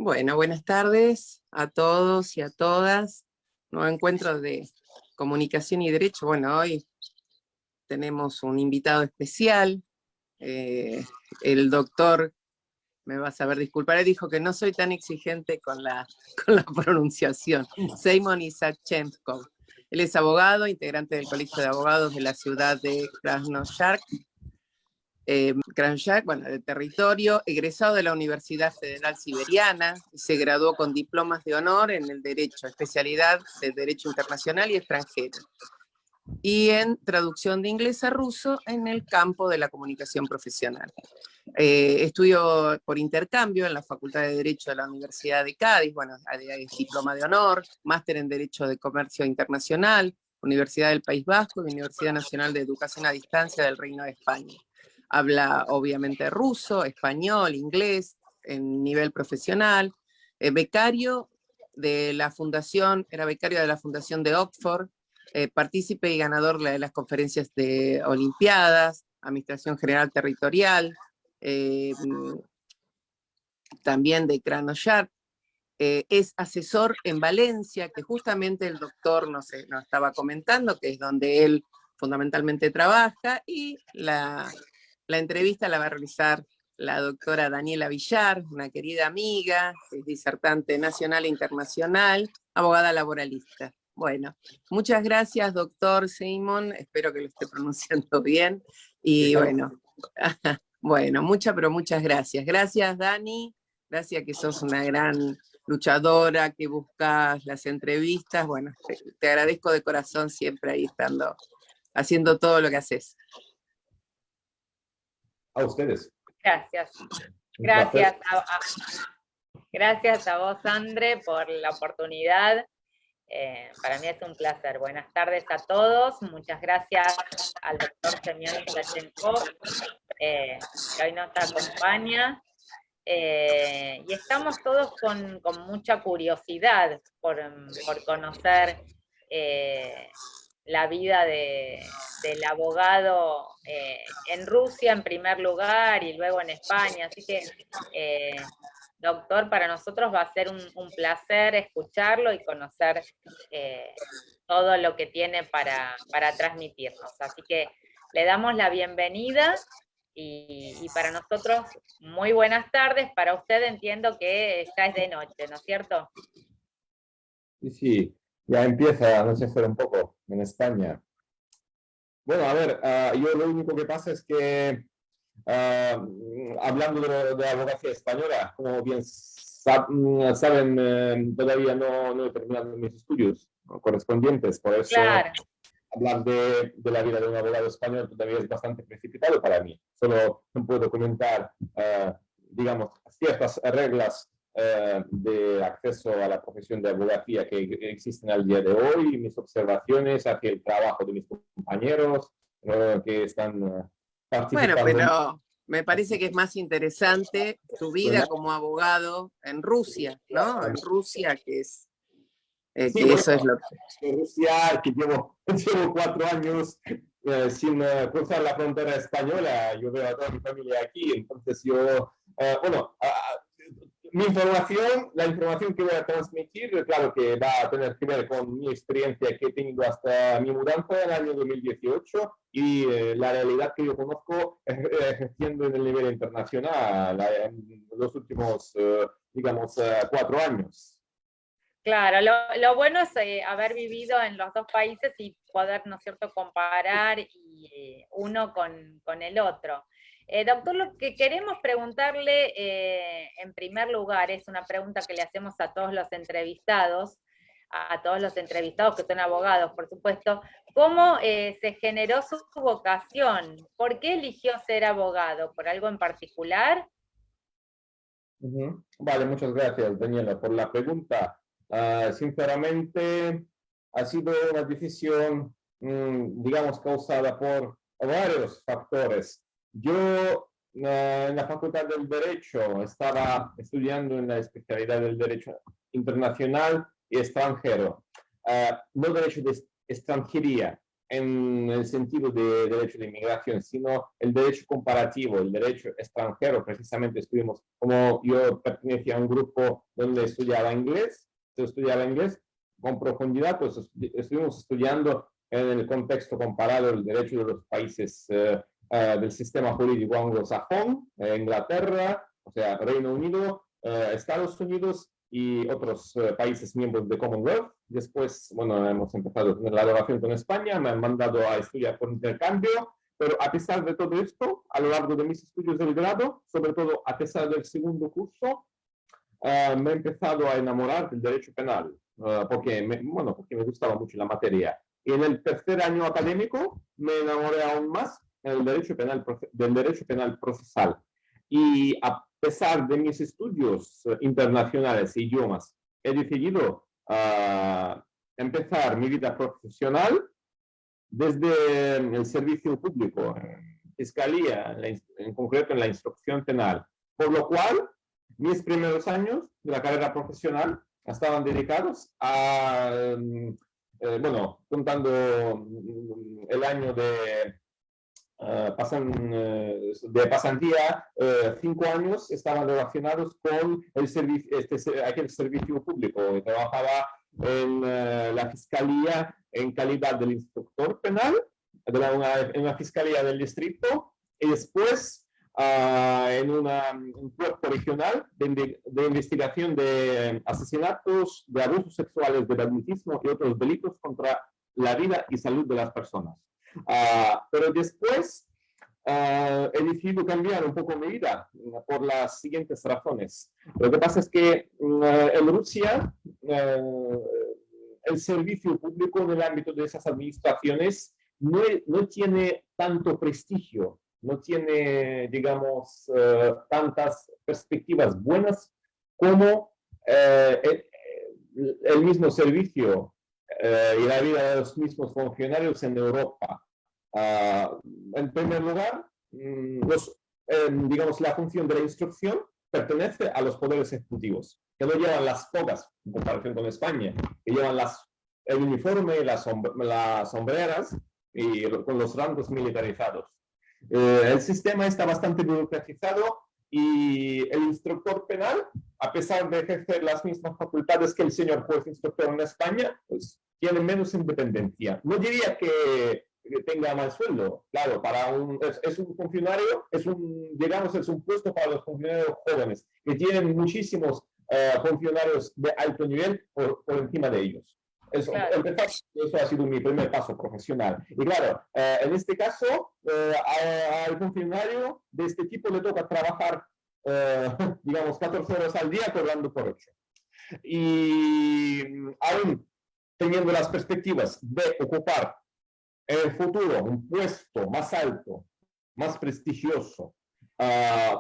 Bueno, buenas tardes a todos y a todas. Nuevo encuentro de comunicación y derecho. Bueno, hoy tenemos un invitado especial. El doctor, me va a saber disculpar, él dijo que no soy tan exigente con la pronunciación. Seimon Isakchenkov. Él es abogado, integrante del Colegio de Abogados de la ciudad de Krasnoyarsk, bueno, de territorio, egresado de la Universidad Federal Siberiana, se graduó con diplomas de honor en el Derecho, especialidad de Derecho Internacional y Extranjero, y en traducción de inglés a ruso en el campo de la comunicación profesional. Estudió por intercambio en la Facultad de Derecho de la Universidad de Cádiz, bueno, diploma de honor, máster en Derecho de Comercio Internacional, Universidad del País Vasco y Universidad Nacional de Educación a Distancia del Reino de España. Habla obviamente ruso, español, inglés, en nivel profesional. Becario de la fundación, era becario de la Fundación de Oxford, partícipe y ganador de las conferencias de Olimpiadas, Administración General Territorial, también de Krasnoyarsk. Es asesor en Valencia, que justamente el doctor nos estaba comentando, que es donde él fundamentalmente trabaja, y la entrevista la va a realizar la doctora Daniela Villar, una querida amiga, es disertante nacional e internacional, abogada laboralista. Bueno, muchas gracias, doctor Seimon, espero que lo esté pronunciando bien, y bueno, bueno, pero muchas gracias. Gracias, Dani, gracias que sos una gran luchadora, que buscas las entrevistas, bueno, te agradezco de corazón siempre ahí estando, haciendo todo lo que haces. A ustedes. Gracias. Gracias a vos, Andre, por la oportunidad. Para mí es un placer. Buenas tardes a todos. Muchas gracias al doctor Semyon Isakchenkov, que hoy nos acompaña. Y estamos todos con mucha curiosidad por conocer la vida del abogado en Rusia en primer lugar y luego en España. Así que, doctor, para nosotros va a ser un placer escucharlo y conocer todo lo que tiene para transmitirnos. Así que le damos la bienvenida y para nosotros muy buenas tardes. Para usted entiendo que ya es de noche, ¿no es cierto? Sí, ya empieza a anochecer un poco en España. Bueno, a ver, yo lo único que pasa es que, hablando de la abogacía española, como bien saben, todavía no he terminado mis estudios correspondientes, por eso claro. Hablar de la vida de un abogado español todavía es bastante precipitado para mí. Solo puedo comentar, digamos, ciertas reglas de acceso a la profesión de abogacía que existen al día de hoy, mis observaciones hacia el trabajo de mis compañeros que están participando. Bueno, pero me parece que es más interesante su vida como abogado en Rusia, ¿no? En Rusia, que es... Sí, que bueno, eso es lo que... Rusia, que llevo 4 años sin cruzar la frontera española. Yo veo a toda mi familia aquí, entonces yo, la información que voy a transmitir, claro que va a tener que ver con mi experiencia que he tenido hasta mi mudanza en el año 2018 y la realidad que yo conozco ejerciendo en el nivel internacional en los últimos, digamos, 4 años. Claro, lo bueno es haber vivido en los dos países y poder, ¿no es cierto?, comparar uno con el otro. Doctor, lo que queremos preguntarle en primer lugar es una pregunta que le hacemos a todos los entrevistados, que son abogados, por supuesto. ¿Cómo se generó su vocación? ¿Por qué eligió ser abogado? ¿Por algo en particular? Vale, muchas gracias, Daniela, por la pregunta. Sinceramente, ha sido una decisión, digamos, causada por varios factores. Yo en la Facultad del Derecho estaba estudiando en la especialidad del Derecho Internacional y Extranjero, no Derecho de Extranjería. en el sentido de derecho de inmigración, sino el derecho comparativo, el derecho extranjero. Precisamente estuvimos, como yo pertenecía a un grupo donde estudiaba inglés con profundidad, pues estuvimos estudiando en el contexto comparado el derecho de los países del sistema jurídico anglosajón, Inglaterra, o sea, Reino Unido, Estados Unidos y otros países miembros de Commonwealth. Después, bueno, hemos empezado a tener la relación con España, me han mandado a estudiar por intercambio, pero a pesar de todo esto, a lo largo de mis estudios del grado, sobre todo a pesar del segundo curso, me he empezado a enamorar del derecho penal, porque me gustaba mucho la materia. Y en el tercer año académico me enamoré aún más del derecho penal procesal. Y a pesar de mis estudios internacionales e idiomas, he decidido empezar mi vida profesional desde el servicio público, en fiscalía, en concreto en la instrucción penal. Por lo cual, mis primeros años de la carrera profesional estaban dedicados a, contando el año de pasantía, 5 años estaban relacionados con aquel servicio público. Trabajaba en la fiscalía en calidad del instructor penal, en una fiscalía del distrito, y después en un cuerpo regional de investigación de asesinatos, de abusos sexuales, de banditismo y otros delitos contra la vida y salud de las personas. Pero después he decidido cambiar un poco mi vida por las siguientes razones. Lo que pasa es que en Rusia el servicio público en el ámbito de esas administraciones no tiene tanto prestigio, no tiene, digamos, tantas perspectivas buenas como el mismo servicio y la vida de los mismos funcionarios en Europa. En primer lugar, digamos, la función de la instrucción pertenece a los poderes ejecutivos, que no llevan las togas, en comparación con España, que llevan el uniforme, las sombreras y con los rangos militarizados. El sistema está bastante burocratizado y el instructor penal, a pesar de ejercer las mismas facultades que el señor juez instructor en España, pues tiene menos independencia. No diría que tenga mal sueldo, claro, es un funcionario, es un puesto para los funcionarios jóvenes, que tienen muchísimos funcionarios de alto nivel por encima de ellos. Eso ha sido mi primer paso profesional. Y claro, en este caso, al funcionario de este tipo le toca trabajar, digamos, 14 horas al día cobrando por 8. Y aún teniendo las perspectivas de ocupar en el futuro un puesto más alto, más prestigioso,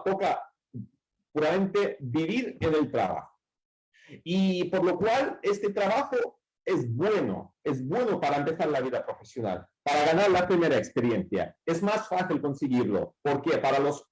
toca puramente vivir en el trabajo. Y por lo cual este trabajo es bueno para empezar la vida profesional, para ganar la primera experiencia. Es más fácil conseguirlo, porque para los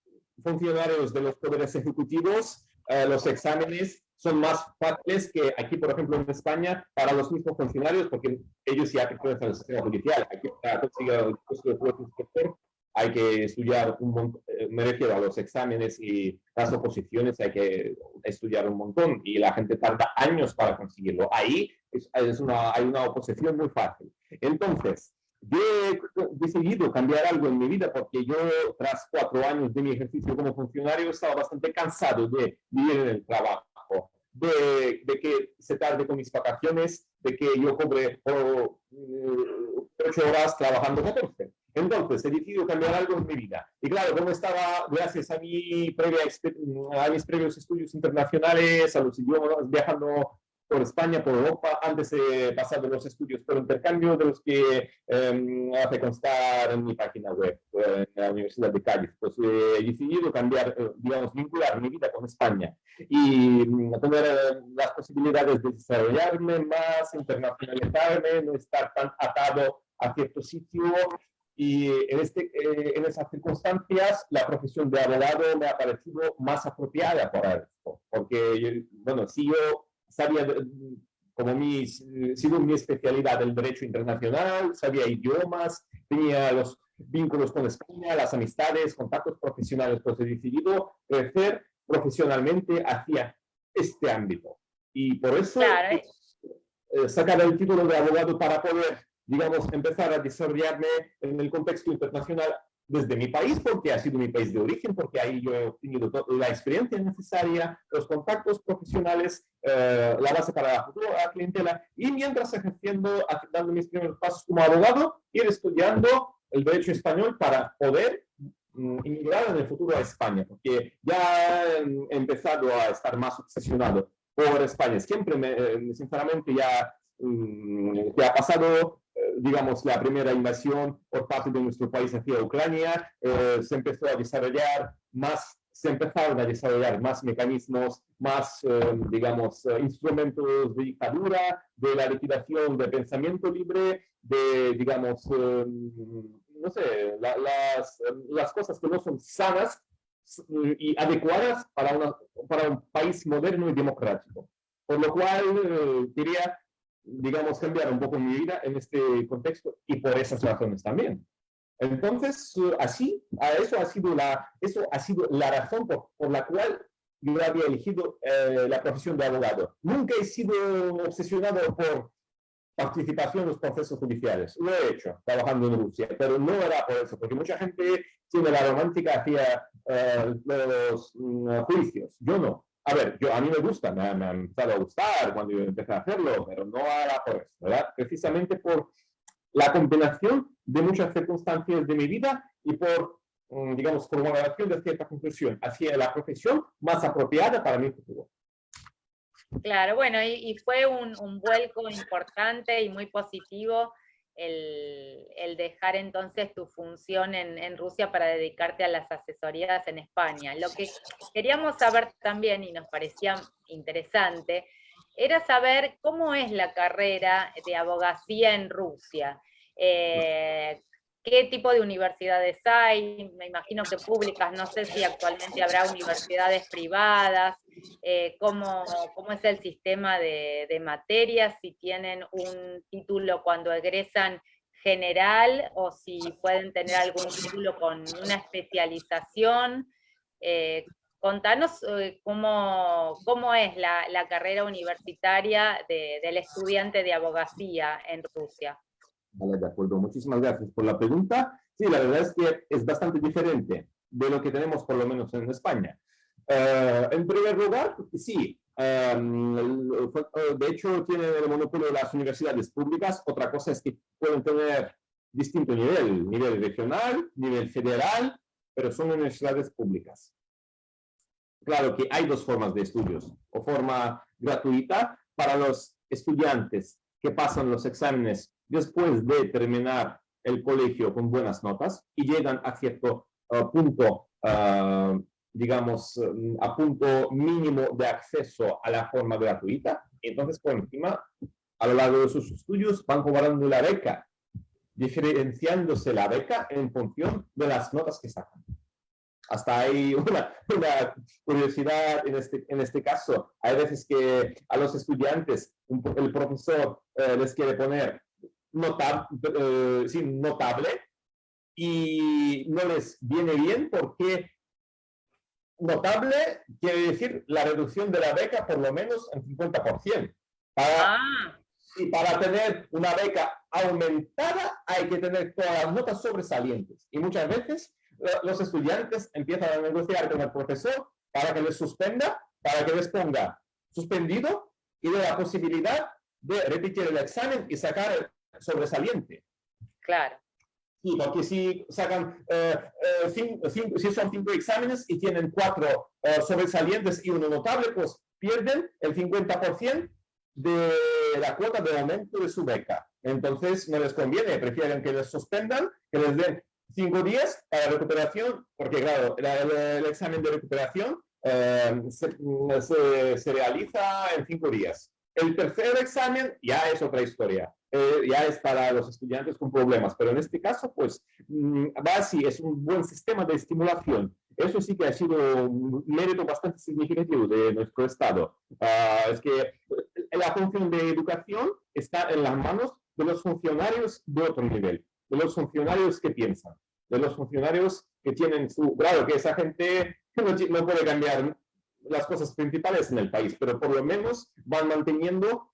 funcionarios de los poderes ejecutivos, los exámenes son más fáciles que aquí, por ejemplo, en España, para los mismos funcionarios, porque ellos ya pertenecen al sistema judicial. Aquí, para conseguir el puesto de juez inspector, hay que estudiar un montón, me refiero a los exámenes y las oposiciones, hay que estudiar un montón y la gente tarda años para conseguirlo. Ahí hay una oposición muy fácil. Entonces, yo he decidido cambiar algo en mi vida porque yo, tras 4 años de mi ejercicio como funcionario, estaba bastante cansado de vivir en el trabajo, de que se tarde con mis vacaciones, de que yo cobre por 8 horas trabajando 14. Entonces, he decidido cambiar algo en mi vida. Y claro, como estaba, gracias a mis previos estudios internacionales, a los idiomas, viajando por España, por Europa, antes de pasar de los estudios por intercambio, de los que hace constar en mi página web, en la Universidad de Cádiz, pues he decidido cambiar, digamos, vincular mi vida con España y tener las posibilidades de desarrollarme más, internacionalizarme, no estar tan atado a cierto sitio. Y en esas circunstancias, la profesión de abogado me ha parecido más apropiada para esto, porque, bueno, si yo sabía según mi especialidad, el derecho internacional, sabía idiomas, tenía los vínculos con España, las amistades, contactos profesionales, pues he decidido crecer profesionalmente hacia este ámbito. Y por eso Claro, sacar el título de abogado para poder, digamos, empezar a desarrollarme en el contexto internacional desde mi país, porque ha sido mi país de origen, porque ahí yo he obtenido la experiencia necesaria, los contactos profesionales, la base para la futura clientela, y mientras ejerciendo, dando mis primeros pasos como abogado, ir estudiando el derecho español para poder inmigrar en el futuro a España, porque ya he empezado a estar más obsesionado por España. Siempre, sinceramente, ya ha pasado, digamos, la primera invasión por parte de nuestro país hacia Ucrania, se empezaron a desarrollar más mecanismos, más, digamos, instrumentos de dictadura, de la liquidación del pensamiento libre, de, digamos, no sé, las cosas que no son sanas y adecuadas para un país moderno y democrático. Por lo cual quería, digamos, cambiar un poco mi vida en este contexto y por esas razones también. Entonces, eso ha sido la razón por la cual yo había elegido la profesión de abogado. Nunca he sido obsesionado por participación en los procesos judiciales. Lo he hecho trabajando en Rusia, pero no era por eso, porque mucha gente tiene la romántica hacia los juicios. Yo no. A ver, a mí me gusta, me ha empezado a gustar cuando yo empecé a hacerlo, pero no era por eso, ¿verdad? Precisamente por la combinación de muchas circunstancias de mi vida y por, digamos, formulación de cierta conclusión hacia la profesión más apropiada para mi futuro. claro, bueno, y fue un vuelco importante y muy positivo el dejar entonces tu función en Rusia para dedicarte a las asesorías en España. Lo que queríamos saber también, y nos parecía interesante, era saber cómo es la carrera de abogacía en Rusia. ¿Qué tipo de universidades hay? Me imagino que públicas, no sé si actualmente habrá universidades privadas. ¿Cómo es el sistema de materias? Si tienen un título cuando egresan general o si pueden tener algún título con una especialización. Contanos cómo es la carrera universitaria del estudiante de abogacía en Rusia. Vale, de acuerdo. Muchísimas gracias por la pregunta. Sí, la verdad es que es bastante diferente de lo que tenemos por lo menos en España. En primer lugar, sí. De hecho, tienen el monopolio de las universidades públicas. Otra cosa es que pueden tener distinto nivel regional, nivel federal, pero son universidades públicas. Claro que hay dos formas de estudios, o forma gratuita para los estudiantes que pasan los exámenes después de terminar el colegio con buenas notas y llegan a cierto punto, digamos, a punto mínimo de acceso a la forma gratuita. Y entonces, por encima, a lo largo de sus estudios, van cobrando la beca, diferenciándose la beca en función de las notas que sacan. Hasta hay una curiosidad en este caso. Hay veces que a los estudiantes el profesor les quiere poner notable y no les viene bien porque notable quiere decir la reducción de la beca por lo menos en 50%. Y para tener una beca aumentada hay que tener todas las notas sobresalientes. Y muchas veces los estudiantes empiezan a negociar con el profesor para que les suspenda, para que les ponga suspendido y de la posibilidad de repetir el examen y sacar el sobresaliente. Claro. Sí, porque si sacan si son 5 exámenes y tienen 4 sobresalientes y uno notable, pues pierden el 50% de la cuota de aumento de su beca. Entonces no les conviene, prefieren que les suspendan, que les den 5 días para recuperación, porque claro, el examen de recuperación se realiza en 5 días. El tercer examen ya es otra historia, ya es para los estudiantes con problemas, pero en este caso, pues, va así, es un buen sistema de estimulación. Eso sí que ha sido un mérito bastante significativo de nuestro Estado. Es que la función de educación está en las manos de los funcionarios de otro nivel, de los funcionarios que piensan, de los funcionarios que tienen su... Claro que esa gente no puede cambiar las cosas principales en el país, pero por lo menos van manteniendo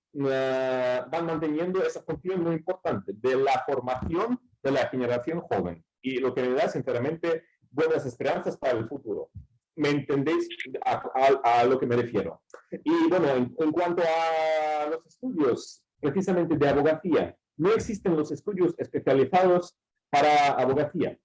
esa función muy importante de la formación de la generación joven. Y lo que me da, sinceramente, buenas esperanzas para el futuro. ¿Me entendéis a lo que me refiero? Y bueno, en cuanto a los estudios precisamente de abogacía, no existen los estudios especializados para abogacía.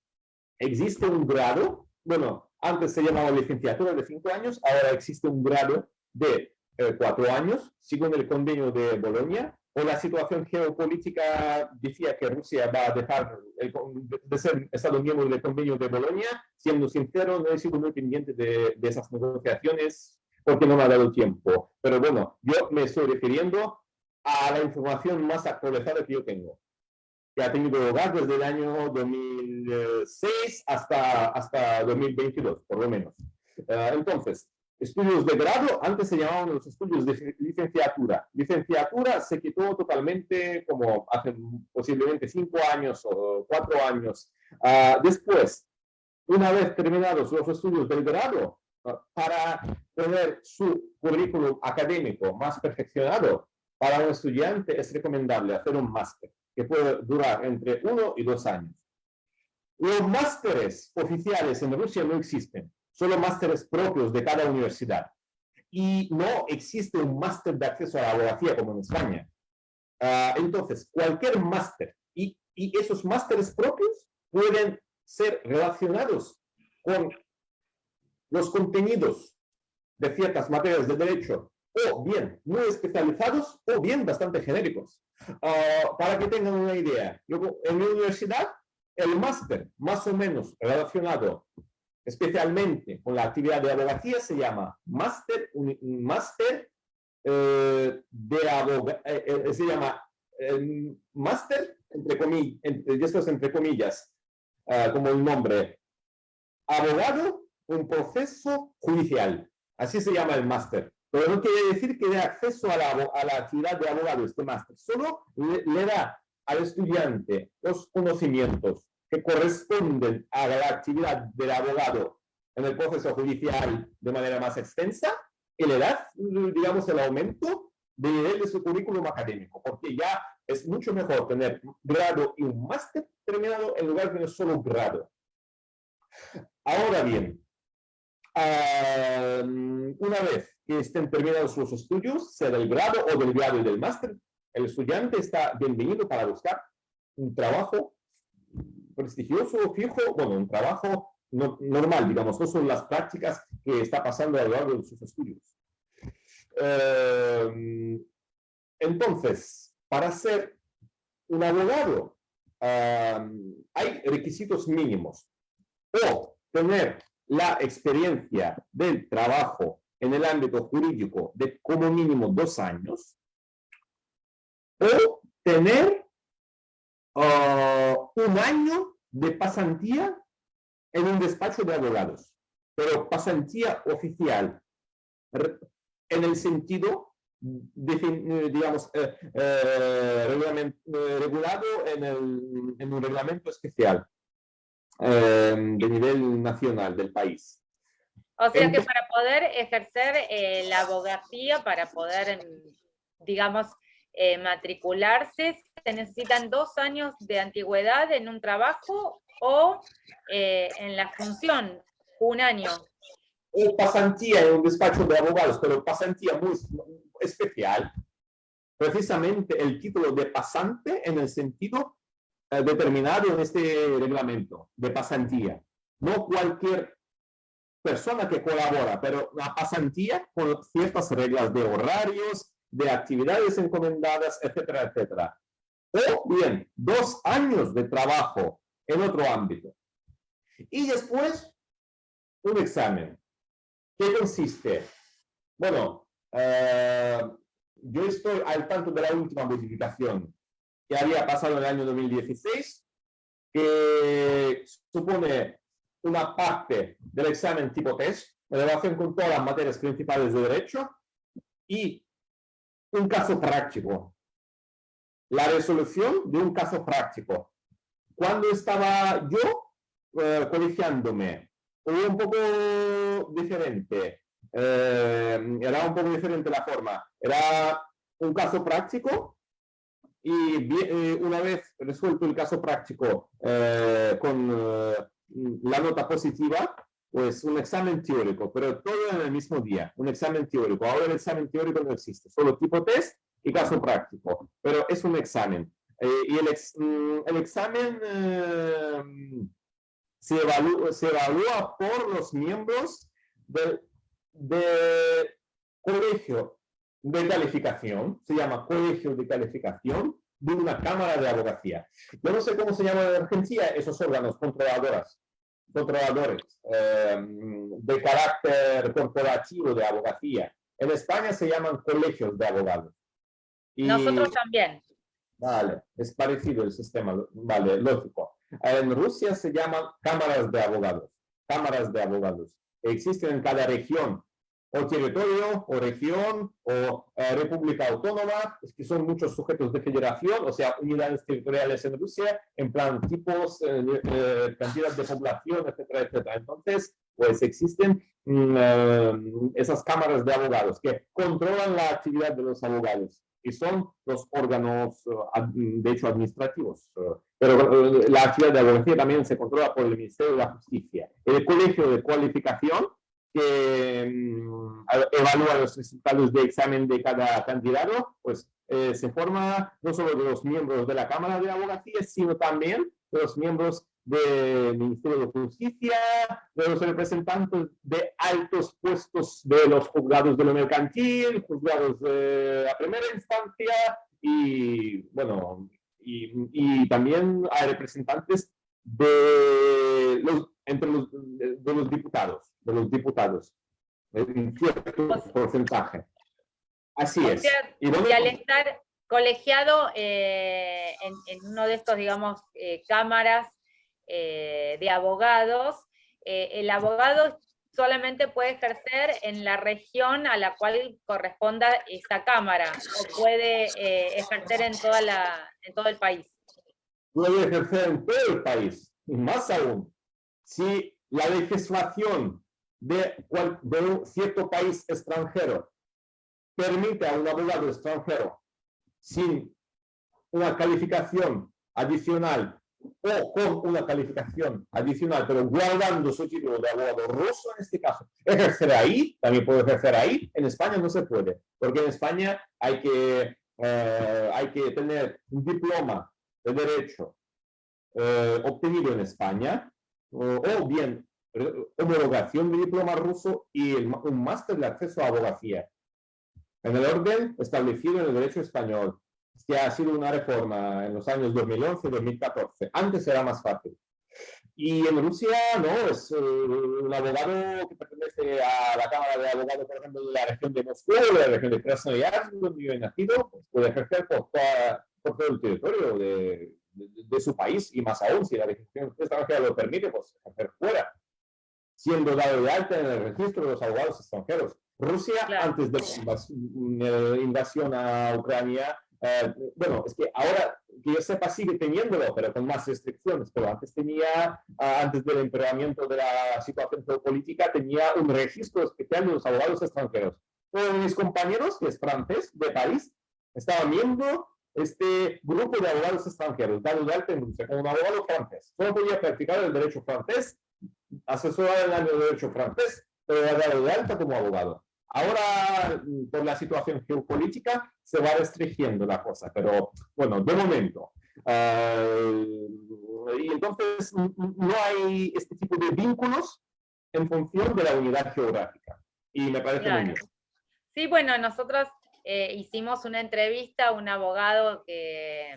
Existe un grado, bueno, antes se llamaba licenciatura de 5 años, ahora existe un grado de 4 años, según el convenio de Bolonia, o la situación geopolítica decía que Rusia va a dejar de ser Estado miembro del convenio de Bolonia. Siendo sincero, no he sido muy pendiente de esas negociaciones porque no me ha dado tiempo. Pero bueno, yo me estoy refiriendo a la información más actualizada que yo tengo, que ha tenido lugar desde el año 2006 hasta 2022, por lo menos. Entonces, estudios de grado, antes se llamaban los estudios de licenciatura. Licenciatura se quitó totalmente como hace posiblemente 5 años o 4 años. Después, una vez terminados los estudios del grado, para tener su currículum académico más perfeccionado, para un estudiante es recomendable hacer un máster, que puede durar entre 1 y 2 años. Los másteres oficiales en Rusia no existen, solo másteres propios de cada universidad. Y no existe un máster de acceso a la abogacía como en España. Entonces, cualquier máster y esos másteres propios pueden ser relacionados con los contenidos de ciertas materias de derecho, o bien muy especializados, o bien bastante genéricos. Para que tengan una idea, en mi universidad, el máster más o menos relacionado especialmente con la actividad de abogacía se llama máster se llama máster, entre comillas, como el nombre, abogado en proceso judicial. Así se llama el máster. Pero no quiere decir que dé acceso a la actividad de abogado este máster. Solo le da al estudiante los conocimientos que corresponden a la actividad del abogado en el proceso judicial de manera más extensa y le da, digamos, el aumento de nivel de su currículum académico, porque ya es mucho mejor tener grado y un máster terminado en lugar de tener solo un grado. Ahora bien, una vez que estén terminados los estudios, sea del grado o del grado y del máster, el estudiante está bienvenido para buscar un trabajo prestigioso, fijo, bueno, un trabajo normal, digamos, no son las prácticas que está pasando a lo largo de sus estudios. Entonces, para ser un abogado, hay requisitos mínimos. O tener la experiencia del trabajo en el ámbito jurídico de como mínimo 2 años, o tener 1 año de pasantía en un despacho de abogados, pero pasantía oficial, en el sentido, digamos, regulado en un reglamento especial de nivel nacional del país. O sea que para poder ejercer la abogacía, para poder, digamos, matricularse, se necesitan 2 años de antigüedad en un trabajo o en la función, 1 año. O pasantía en un despacho de abogados, pero pasantía muy especial. Precisamente el título de pasante en el sentido determinado en este reglamento de pasantía. No cualquier persona que colabora, pero la pasantía con ciertas reglas de horarios, de actividades encomendadas, etcétera, etcétera. O bien, 2 años de trabajo en otro ámbito. Y después, un examen. ¿Qué consiste? Bueno, yo estoy al tanto de la última modificación que había pasado en el año 2016, que supone una parte del examen tipo test en relación con todas las materias principales de derecho y un caso práctico, la resolución de un caso práctico. Cuando estaba yo colegiándome, hubo un poco diferente, era un poco diferente la forma. Era un caso práctico y una vez resuelto el caso práctico con la nota positiva, pues un examen teórico, pero todo en el mismo día, un examen teórico. Ahora el examen teórico no existe, solo tipo test y caso práctico, pero es un examen. Y el examen se evalúa por los miembros del colegio de calificación, se llama colegio de calificación de una cámara de abogacía. Yo no sé cómo se llama en Argentina esos órganos controladores de carácter corporativo de abogacía. En España se llaman colegios de abogados. Y, nosotros también. vale, es parecido el sistema, vale, lógico. En Rusia se llaman cámaras de abogados. Cámaras de abogados. Existen en cada región, o territorio, o región, o república autónoma, es que son muchos sujetos de federación, o sea, unidades territoriales en Rusia, en plan tipos, cantidad de población, etcétera, etcétera. Entonces, pues existen esas cámaras de abogados que controlan la actividad de los abogados y son los órganos, de hecho, administrativos. Pero la actividad de abogacía también se controla por el Ministerio de la Justicia. El colegio de cualificación que evalúa los resultados de examen de cada candidato, pues se forma no solo de los miembros de la Cámara de Abogacía, sino también de los miembros del Ministerio de Justicia, de los representantes de altos puestos de los juzgados de lo mercantil, juzgados de la primera instancia, y bueno, y también hay representantes de los diputados, en cierto porcentaje. Así es. Y al estar colegiado en uno de estos, digamos, cámaras de abogados, el abogado solamente puede ejercer en la región a la cual corresponda esa cámara, o puede ejercer en todo el país. Puede ejercer en todo el país, y más aún, si la legislación de un cierto país extranjero permite a un abogado extranjero sin una calificación adicional o con una calificación adicional, pero guardando su título de abogado ruso, en este caso, ejercer ahí, también puede ejercer ahí. En España no se puede, porque en España hay que tener un diploma de derecho obtenido en España, o bien homologación de diploma ruso y un máster de acceso a abogacía, en el orden establecido en el derecho español, que ha sido una reforma en los años 2011-2014. Antes era más fácil. Y en Rusia, no, es un abogado que pertenece a la Cámara de Abogados, por ejemplo, de la región de Moscú, de la región de Krasnoyarsk, donde yo he nacido, pues puede ejercer por todo el territorio de su país, y más aún, si la legislación extranjera lo permite, pues ejercer fuera, siendo dado de alta en el registro de los abogados extranjeros. Rusia, claro, antes de la invasión a Ucrania, bueno, es que ahora, que yo sepa, sigue teniéndolo, pero con más restricciones, pero antes tenía, antes del empeoramiento de la situación geopolítica, tenía un registro especial de los abogados extranjeros. Uno de mis compañeros, que es francés, de París, estaba viendo este grupo de abogados extranjeros, dado de alta en Rusia, como un abogado francés. Solo podía practicar el derecho francés, asesorar el área de derecho francés, pero era dado de alta como abogado. Ahora, por la situación geopolítica, se va restringiendo la cosa, pero bueno, de momento. Y entonces no hay este tipo de vínculos en función de la unidad geográfica. Y me parece muy bien. Sí, bueno, nosotros hicimos una entrevista a un abogado que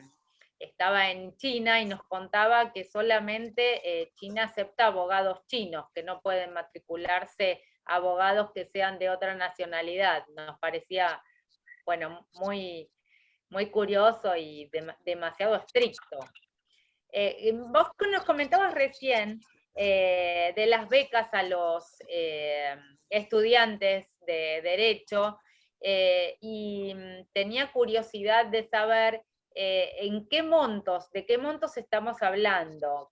estaba en China y nos contaba que solamente China acepta abogados chinos, que no pueden matricularse abogados que sean de otra nacionalidad. Nos parecía, bueno, muy, muy curioso y demasiado estricto. Vos nos comentabas recién de las becas a los estudiantes de Derecho, y tenía curiosidad de saber de qué montos estamos hablando,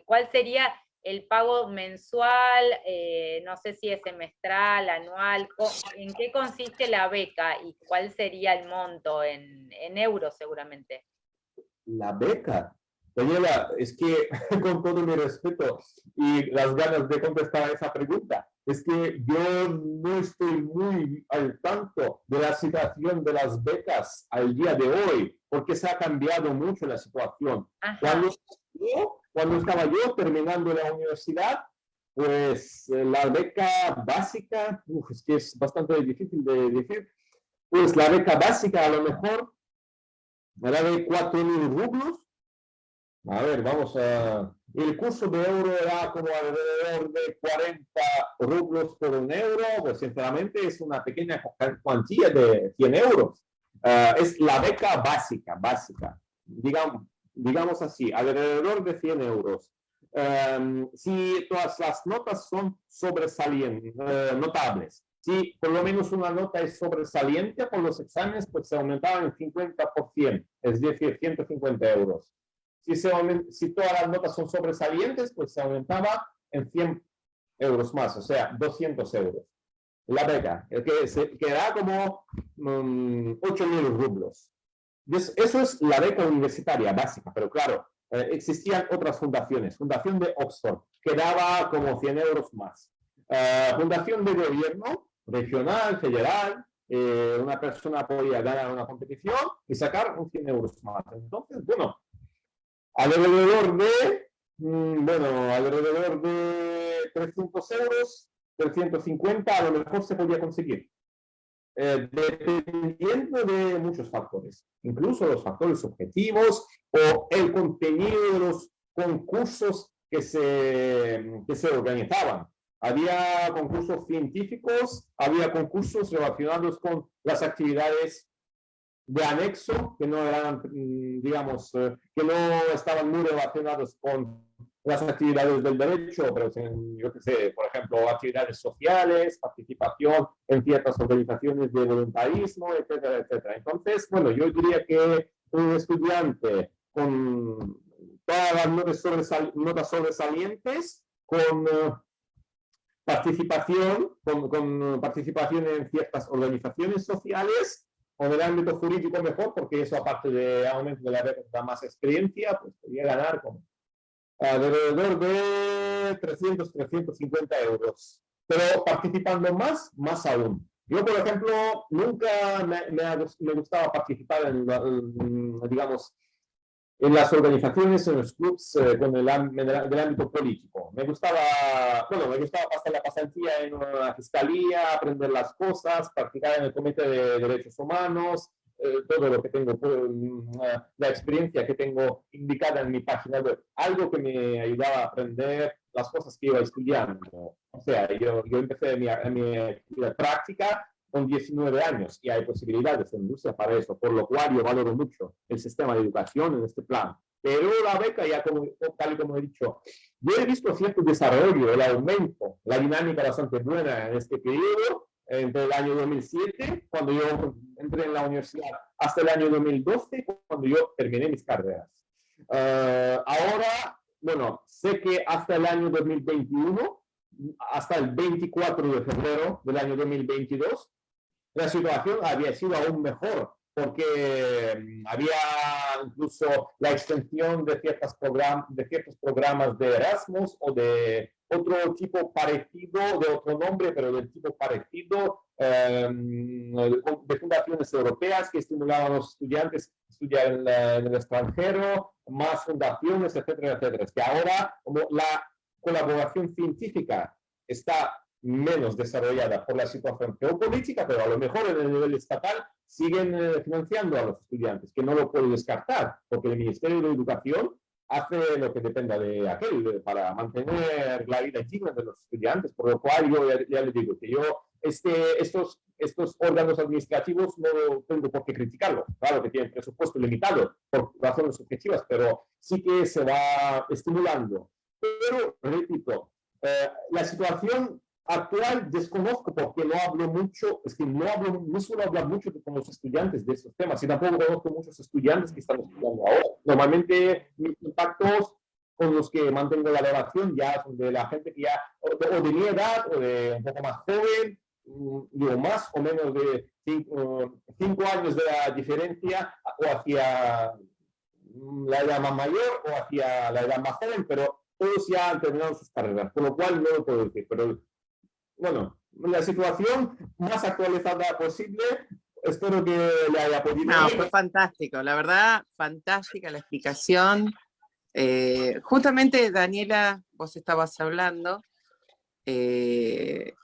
cuál sería el pago mensual, no sé si es semestral, anual, en qué consiste la beca y cuál sería el monto en euros seguramente. La beca. Daniela, es que con todo mi respeto y las ganas de contestar a esa pregunta, es que yo no estoy muy al tanto de la situación de las becas al día de hoy, porque se ha cambiado mucho la situación. Cuando estaba yo terminando la universidad, pues la beca básica, es que es bastante difícil de decir, pues la beca básica a lo mejor era de 4.000 rublos. A ver, vamos a... El curso de euro era como alrededor de 40 rublos por un euro, pues sinceramente es una pequeña cuantía de 100 euros. Es la beca básica, digamos así, alrededor de 100 euros. Si todas las notas son sobresalientes, notables, si por lo menos una nota es sobresaliente por los exámenes, pues se aumentaba en 50%, es decir, 150 euros. Si todas las notas son sobresalientes, pues se aumentaba en 100 euros más, o sea, 200 euros. La beca, que era como 8.000 rublos. Eso es la beca universitaria básica, pero claro, existían otras fundaciones. Fundación de Oxford, que daba como 100 euros más. Fundación de gobierno, regional, federal, una persona podía ganar una competición y sacar un 100 euros más. Entonces, bueno, alrededor de 300 euros, 350 a lo mejor se podía conseguir. Dependiendo de muchos factores, incluso los factores objetivos o el contenido de los concursos que se organizaban. Había concursos científicos, había concursos relacionados con las actividades de anexo, que no eran, digamos, que no estaban muy relacionados con las actividades del derecho, pero yo qué sé, por ejemplo, actividades sociales, participación en ciertas organizaciones de voluntarismo, etcétera, etcétera. Entonces, bueno, yo diría que un estudiante con todas las notas sobresalientes, con participación en ciertas organizaciones sociales, o en el ámbito jurídico mejor, porque eso aparte de aumento de la beca da más experiencia, pues podría ganar como alrededor de 300-350 euros. Pero participando más aún. Yo, por ejemplo, nunca me gustaba participar digamos, en las organizaciones, en los clubs del ámbito político. Me gustaba pasar la pasantía en una fiscalía, aprender las cosas, practicar en el Comité de Derechos Humanos, todo lo que tengo, la experiencia que tengo indicada en mi página web, algo que me ayudaba a aprender las cosas que iba estudiando. O sea, yo empecé mi actividad práctica con 19 años y hay posibilidades en Rusia para eso, por lo cual yo valoro mucho el sistema de educación en este plan. Pero la beca, ya tal y como he dicho, yo he visto cierto desarrollo, el aumento, la dinámica bastante buena en este periodo, entre el año 2007, cuando yo entré en la universidad, hasta el año 2012, cuando yo terminé mis carreras. Ahora, bueno, sé que hasta el año 2021, hasta el 24 de febrero del año 2022, la situación había sido aún mejor, porque había incluso la extensión de ciertos programas de Erasmus o de otro tipo parecido, de otro nombre, pero del tipo parecido, de fundaciones europeas que estimulaban a los estudiantes a estudiar en el extranjero, más fundaciones, etcétera, etcétera. Es que ahora, como la colaboración científica está menos desarrollada por la situación geopolítica, pero a lo mejor en el nivel estatal siguen financiando a los estudiantes, que no lo puedo descartar, porque el Ministerio de Educación hace lo que dependa de aquel para mantener la vida digna de los estudiantes, por lo cual yo ya le digo que yo estos órganos administrativos no tengo por qué criticarlo. Claro que tienen presupuesto limitado por razones objetivas, pero sí que se va estimulando. Pero, repito, la situación actual desconozco porque no hablo mucho, es que no suelo hablar mucho con los estudiantes de estos temas, y tampoco conozco muchos estudiantes que están estudiando ahora. Normalmente mis contactos con los que mantengo la relación ya son de la gente que ya, o de mi edad, o de un poco más joven, digo, más o menos de 5 años de la diferencia, o hacia la edad más mayor o hacia la edad más joven, pero todos ya han terminado sus carreras, por lo cual no lo puedo decir. Pero bueno, la situación más actualizada posible, espero que le haya podido. No, fue fantástico, la verdad, fantástica la explicación. Justamente, Daniela, vos estabas hablando que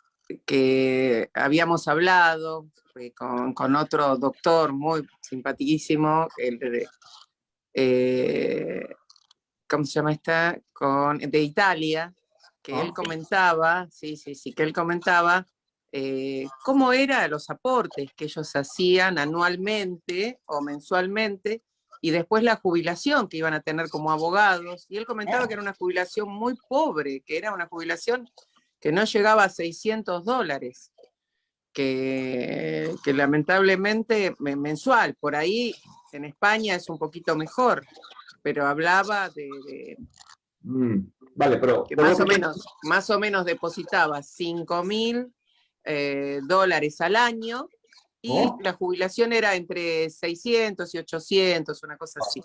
habíamos hablado con otro doctor muy simpaticísimo, ¿cómo se llama esta? De Italia, que él comentaba, que él comentaba cómo eran los aportes que ellos hacían anualmente o mensualmente, y después la jubilación que iban a tener como abogados, y él comentaba que era una jubilación muy pobre, que era una jubilación que no llegaba a $600, que lamentablemente mensual, por ahí en España es un poquito mejor, pero hablaba Vale, pero que más o menos depositaba $5.000 al año, y la jubilación era entre 600 y 800, una cosa así.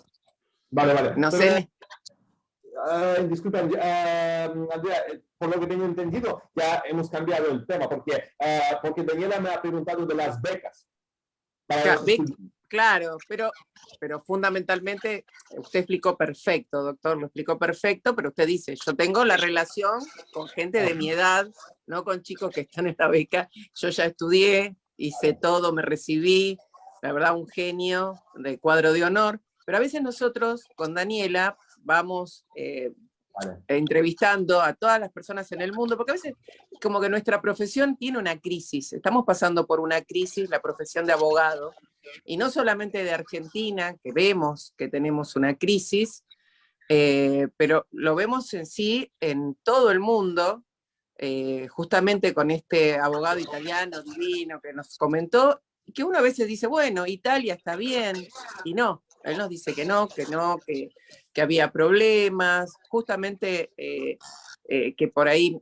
Vale, vale. No pero, sé. Disculpa, Andrea, por lo que tengo entendido, ya hemos cambiado el tema, porque Daniela me ha preguntado de las becas. Claro, pero fundamentalmente usted explicó perfecto, doctor, lo explicó perfecto, pero usted dice, yo tengo la relación con gente de mi edad, no con chicos que están en la beca. Yo ya estudié, hice todo, me recibí, la verdad un genio de cuadro de honor, pero a veces nosotros con Daniela vamos entrevistando a todas las personas en el mundo, porque a veces como que nuestra profesión tiene una crisis, estamos pasando por una crisis, la profesión de abogado, y no solamente de Argentina, que vemos que tenemos una crisis, pero lo vemos en sí en todo el mundo, justamente con este abogado italiano divino que nos comentó, que uno a veces dice, bueno, Italia está bien, y no, él nos dice que no, que había problemas, justamente que por ahí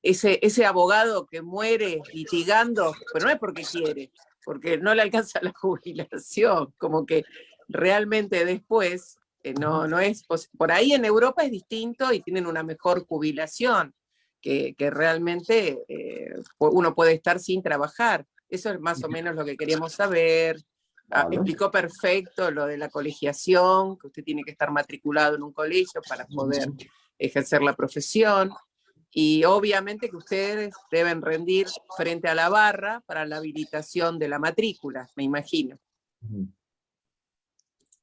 ese abogado que muere litigando, pero no es porque quiere, porque no le alcanza la jubilación, como que realmente después no es por ahí en Europa es distinto y tienen una mejor jubilación, que realmente uno puede estar sin trabajar. Eso es más o menos lo que queríamos saber. Explicó perfecto lo de la colegiación, que usted tiene que estar matriculado en un colegio para poder ejercer la profesión, y obviamente que ustedes deben rendir frente a la barra para la habilitación de la matrícula, me imagino.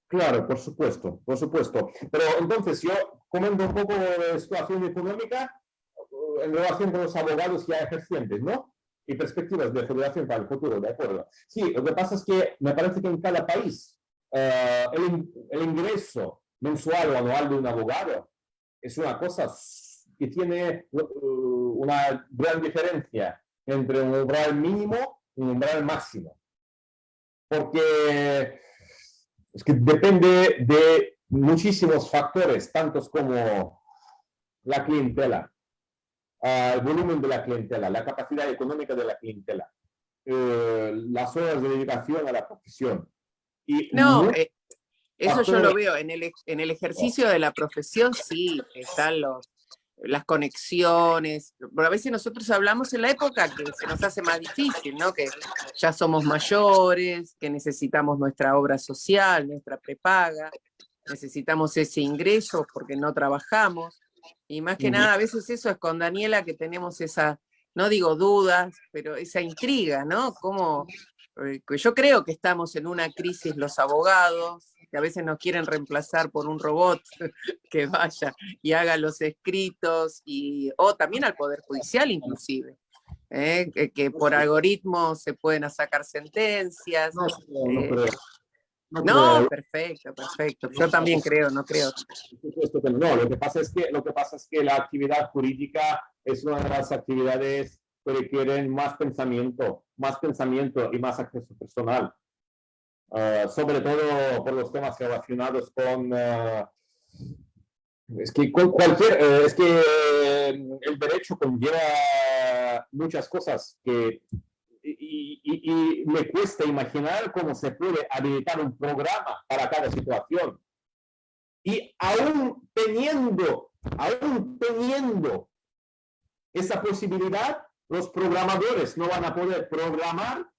Claro, por supuesto, por supuesto. Pero entonces yo comento un poco de situación económica en relación con los abogados ya ejercientes, ¿no? Y perspectivas de jubilación para el futuro, ¿de acuerdo? Sí, lo que pasa es que me parece que en cada país el ingreso mensual o anual de un abogado es una cosa que tiene una gran diferencia entre un umbral mínimo y un umbral máximo. Porque es que depende de muchísimos factores, tantos como la clientela, el volumen de la clientela, la capacidad económica de la clientela, las horas de dedicación a la profesión. Y no, eso yo lo veo, en el ejercicio de la profesión sí, están las conexiones, pero a veces nosotros hablamos en la época que se nos hace más difícil, ¿no? Que ya somos mayores, que necesitamos nuestra obra social, nuestra prepaga, necesitamos ese ingreso porque no trabajamos, y más que nada a veces eso es con Daniela, que tenemos esa, no digo dudas, pero esa intriga, ¿no? Como, yo creo que estamos en una crisis los abogados, que a veces nos quieren reemplazar por un robot que vaya y haga los escritos, o también al Poder Judicial inclusive, que por algoritmos se pueden sacar sentencias. No creo. No, perfecto, perfecto. Yo también creo, no creo. No, lo que pasa es que la actividad jurídica es una de las actividades que requieren más pensamiento y más acceso personal. Sobre todo por los temas relacionados con es que el derecho conlleva muchas cosas y me cuesta imaginar cómo se puede habilitar un programa para cada situación. Y aún teniendo esa posibilidad, los programadores no van a poder programar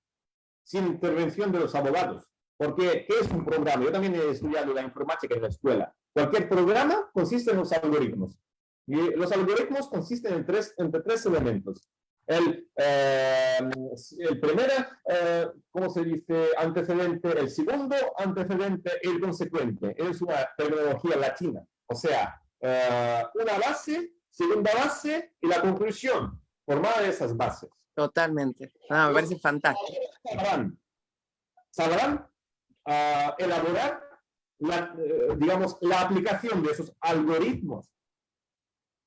sin intervención de los abogados. Porque, ¿qué es un programa? Yo también he estudiado la informática en la escuela. Cualquier programa consiste en los algoritmos. Y los algoritmos consisten entre tres elementos. El primero, ¿cómo se dice? Antecedente, el segundo antecedente, el consecuente. Es una terminología latina. O sea, una base, segunda base y la conclusión, formada de esas bases. Totalmente. Ah, me parece fantástico. Sabrán elaborar la aplicación de esos algoritmos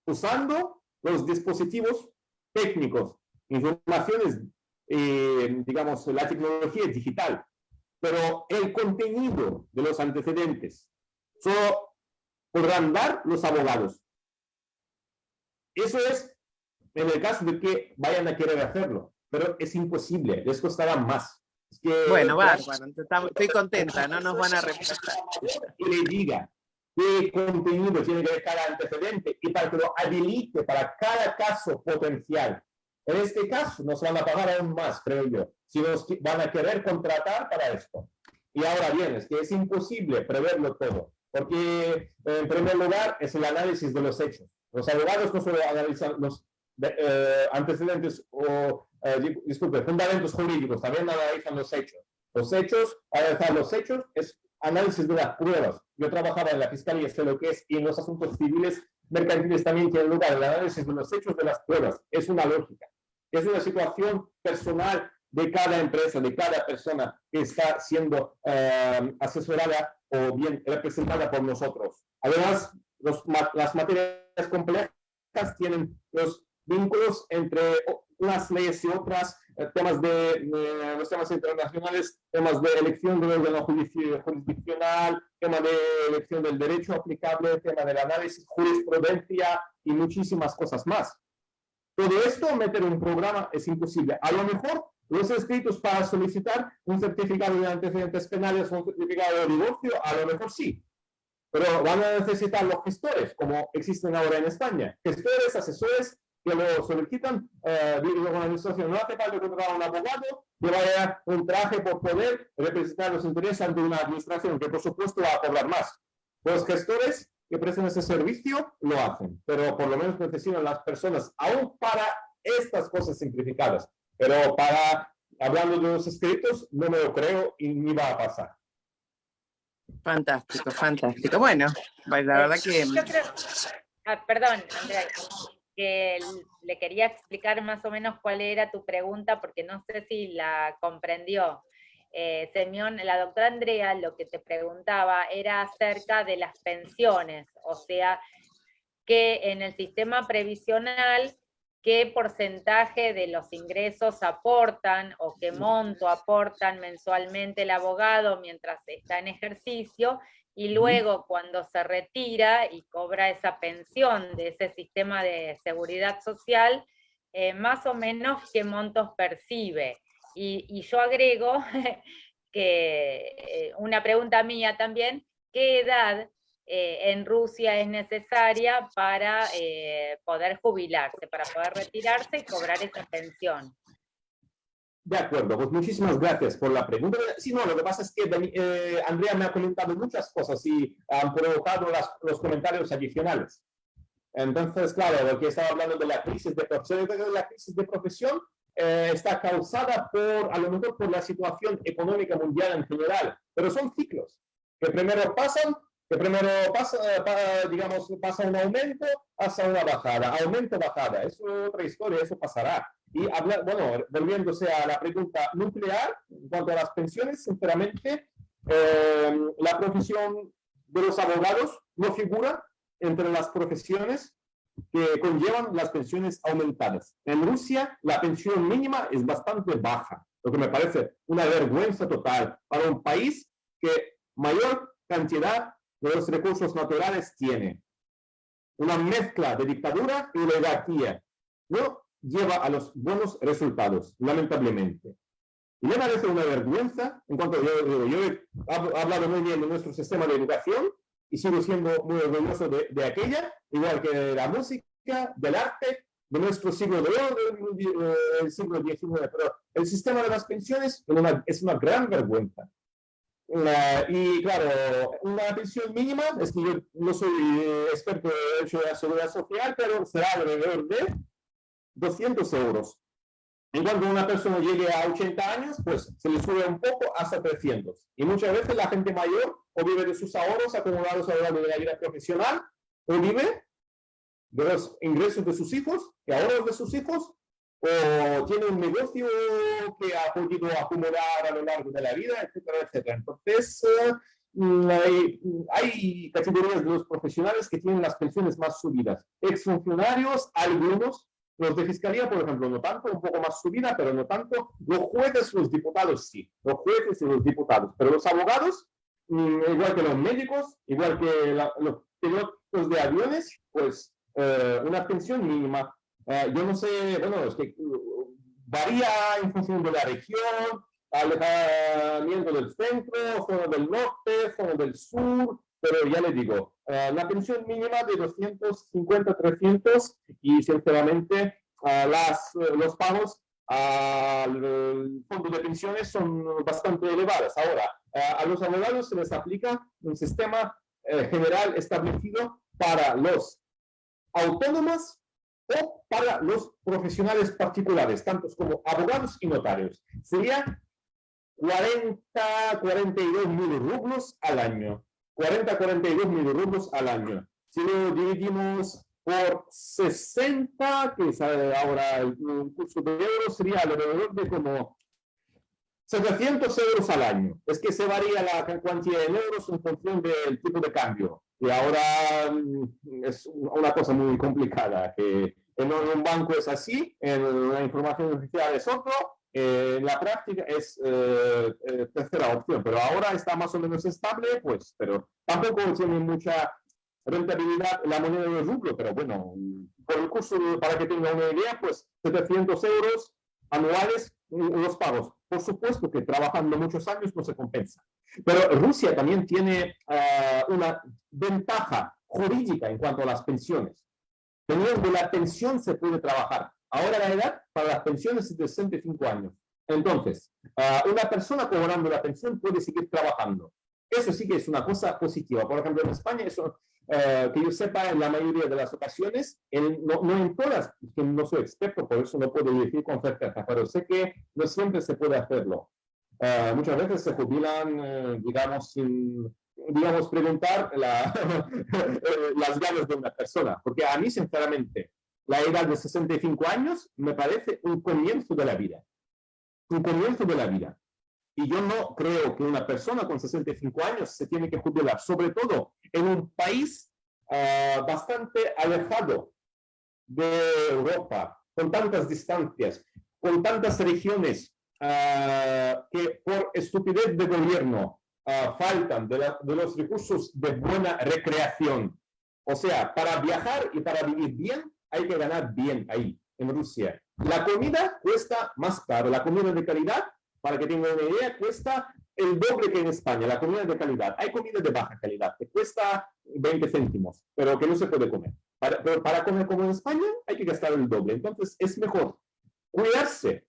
usando los dispositivos técnicos, informaciones, digamos, la tecnología digital, pero el contenido de los antecedentes solo podrán dar los abogados. Eso es en el caso de que vayan a querer hacerlo, pero es imposible, les costará más. Es que, bueno, bárbaro, estoy contenta, no nos van a reemplazar. Y le diga qué contenido tiene que ver cada antecedente y para que lo habilite para cada caso potencial. En este caso nos van a pagar aún más, creo yo, si nos van a querer contratar para esto. Y ahora bien, es que es imposible preverlo todo, porque en primer lugar es el análisis de los hechos. Los abogados no solo analizan los antecedentes o, disculpe, fundamentos jurídicos, también analizan los hechos. Analizar los hechos es análisis de las pruebas. Yo trabajaba en la fiscalía, sé lo que es, y en los asuntos civiles mercantiles también tiene lugar el análisis de los hechos de las pruebas. Es una lógica. Es una situación personal de cada empresa, de cada persona que está siendo asesorada o bien representada por nosotros. Además, las materias complejas tienen los vínculos entre unas leyes y otras, temas de los temas internacionales, temas de elección del órgano jurisdiccional, tema de elección del derecho aplicable, tema del análisis, jurisprudencia y muchísimas cosas más. Todo esto, meter en un programa es imposible. A lo mejor los escritos para solicitar un certificado de antecedentes penales o un certificado de divorcio, a lo mejor sí. Pero van a necesitar los gestores, como existen ahora en España. Gestores, asesores, que lo solicitan, digo, con la administración. No hace falta contratar a un abogado que vaya un traje por poder representar los intereses ante una administración, que por supuesto va a cobrar más. Los gestores que presten ese servicio lo hacen, pero por lo menos necesitan las personas, aún para estas cosas simplificadas. Pero hablando de los escritos, no me lo creo y ni va a pasar. Fantástico, fantástico. Bueno, la verdad que... Yo creo... perdón, Andrea, que le quería explicar más o menos cuál era tu pregunta, porque no sé si la comprendió. Semyon, la doctora Andrea lo que te preguntaba era acerca de las pensiones, o sea, que en el sistema previsional, qué porcentaje de los ingresos aportan o qué monto aportan mensualmente el abogado mientras está en ejercicio, y luego cuando se retira y cobra esa pensión de ese sistema de seguridad social, más o menos qué montos percibe. Y yo agrego que una pregunta mía también, ¿qué edad en Rusia es necesaria para poder jubilarse, para poder retirarse y cobrar esa pensión? De acuerdo, pues muchísimas gracias por la pregunta. Sí, no, lo que pasa es que Andrea me ha comentado muchas cosas y han provocado los comentarios adicionales. Entonces, claro, lo que estaba hablando de la crisis de profesión, la crisis de profesión está causada a lo mejor por la situación económica mundial en general, pero son ciclos que primero pasan, digamos, pasa un aumento, pasa una bajada, aumento, bajada, eso es otra historia, eso pasará. Y bueno, volviéndose a la pregunta nuclear, en cuanto a las pensiones, sinceramente, la profesión de los abogados no figura entre las profesiones que conllevan las pensiones aumentadas. En Rusia la pensión mínima es bastante baja, lo que me parece una vergüenza total para un país que mayor cantidad de los recursos naturales tiene. Una mezcla de dictadura y oligarquía no lleva a los buenos resultados, lamentablemente. Y me parece una vergüenza, en cuanto yo he hablado muy bien de nuestro sistema de educación y sigo siendo muy orgulloso de aquella, igual que de la música, del arte, de nuestro siglo de oro, del siglo XIX. Pero el sistema de las pensiones es una gran vergüenza. Y claro, una pensión mínima, es que yo no soy experto en de la seguridad social, pero será alrededor de 200 euros. En cuanto una persona llegue a 80 años, pues se le sube un poco hasta 300. Y muchas veces la gente mayor o vive de sus ahorros acumulados a lo largo de la vida profesional, o vive de los ingresos de sus hijos, de ahorros de sus hijos, o tiene un negocio que ha podido acumular a lo largo de la vida, etcétera, etcétera. Entonces, hay categorías de los profesionales que tienen las pensiones más subidas. Exfuncionarios, algunos, los de fiscalía, por ejemplo, no tanto, un poco más subida, pero no tanto. Los jueces, los diputados, sí. Los jueces y los diputados. Pero los abogados, igual que los médicos, igual que los pilotos de aviones, pues una pensión mínima. Yo no sé, bueno, es que varía en función de la región, alejamiento del centro, zona del norte, zona del sur, pero ya le digo, la pensión mínima de 250, 300 y sinceramente los pagos al fondo de pensiones son bastante elevados. Ahora, a los abogados se les aplica un sistema general establecido para los autónomos o para los profesionales particulares, tantos como abogados y notarios. Sería 42.000 rublos al año. 42.000 rublos al año. Si lo dividimos por 60, que es ahora el curso de euros, sería alrededor de como 700 euros al año. Es que se varía la cantidad en euros en función del tipo de cambio. Y ahora es una cosa muy complicada, que en un banco es así, en la información oficial es otro, en la práctica es tercera opción, pero ahora está más o menos estable, pues, pero tampoco tiene mucha rentabilidad la moneda de rublo, pero bueno, por el curso, para que tenga una idea, pues 700 euros anuales los pagos. Por supuesto que trabajando muchos años no se compensa. Pero Rusia también tiene una ventaja jurídica en cuanto a las pensiones. Teniendo la pensión se puede trabajar. Ahora la edad para las pensiones es de 65 años. Entonces, una persona cobrando la pensión puede seguir trabajando. Eso sí que es una cosa positiva. Por ejemplo, en España, eso que yo sepa, en la mayoría de las ocasiones, no en todas, que no soy experto, por eso no puedo decir con certeza, pero sé que no siempre se puede hacerlo. Muchas veces se jubilan, digamos, sin preguntar las ganas de una persona. Porque a mí, sinceramente, la edad de 65 años me parece un comienzo de la vida. Un comienzo de la vida. Y yo no creo que una persona con 65 años se tiene que jubilar, sobre todo en un país bastante alejado de Europa, con tantas distancias, con tantas regiones que por estupidez de gobierno faltan de los recursos de buena recreación. O sea, para viajar y para vivir bien, hay que ganar bien ahí, en Rusia. La comida cuesta más caro, la comida de calidad, para que tengan una idea, cuesta el doble que en España, la comida de calidad. Hay comida de baja calidad, que cuesta 20 céntimos, pero que no se puede comer. Pero para comer como en España, hay que gastar el doble. Entonces, es mejor cuidarse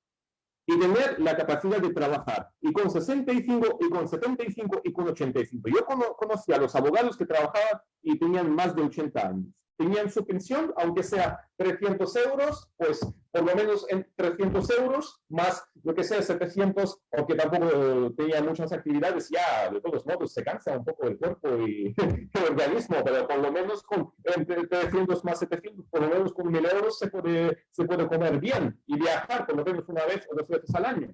y tener la capacidad de trabajar. Y con 65, y con 75, y con 85. Yo conocí a los abogados que trabajaban y tenían más de 80 años. Tenían su pensión, aunque sea 300 euros, pues por lo menos en 300 euros, más lo que sea 700, aunque tampoco tenían muchas actividades, ya de todos modos se cansa un poco el cuerpo y el organismo, pero por lo menos con entre 300 más 700, por lo menos con 1.000 euros se puede comer bien y viajar por lo menos una vez o dos veces al año.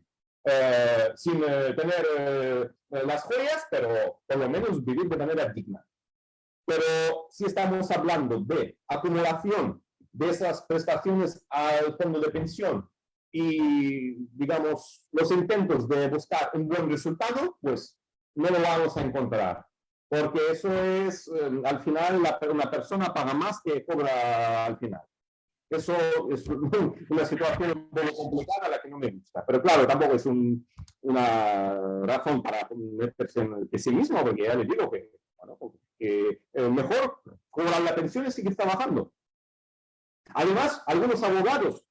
sin tener las joyas, pero por lo menos vivir de manera digna. Pero si estamos hablando de acumulación de esas prestaciones al fondo de pensión y, digamos, los intentos de buscar un buen resultado, pues no lo vamos a encontrar. Porque eso es, al final, una persona paga más que cobra al final. Eso es una situación un poco complicada, la que no me gusta. Pero claro, tampoco es una razón para meterse en el pesimismo, porque ya les digo que, bueno, que mejor cobrar la pensión y seguir trabajando. Además, algunos abogados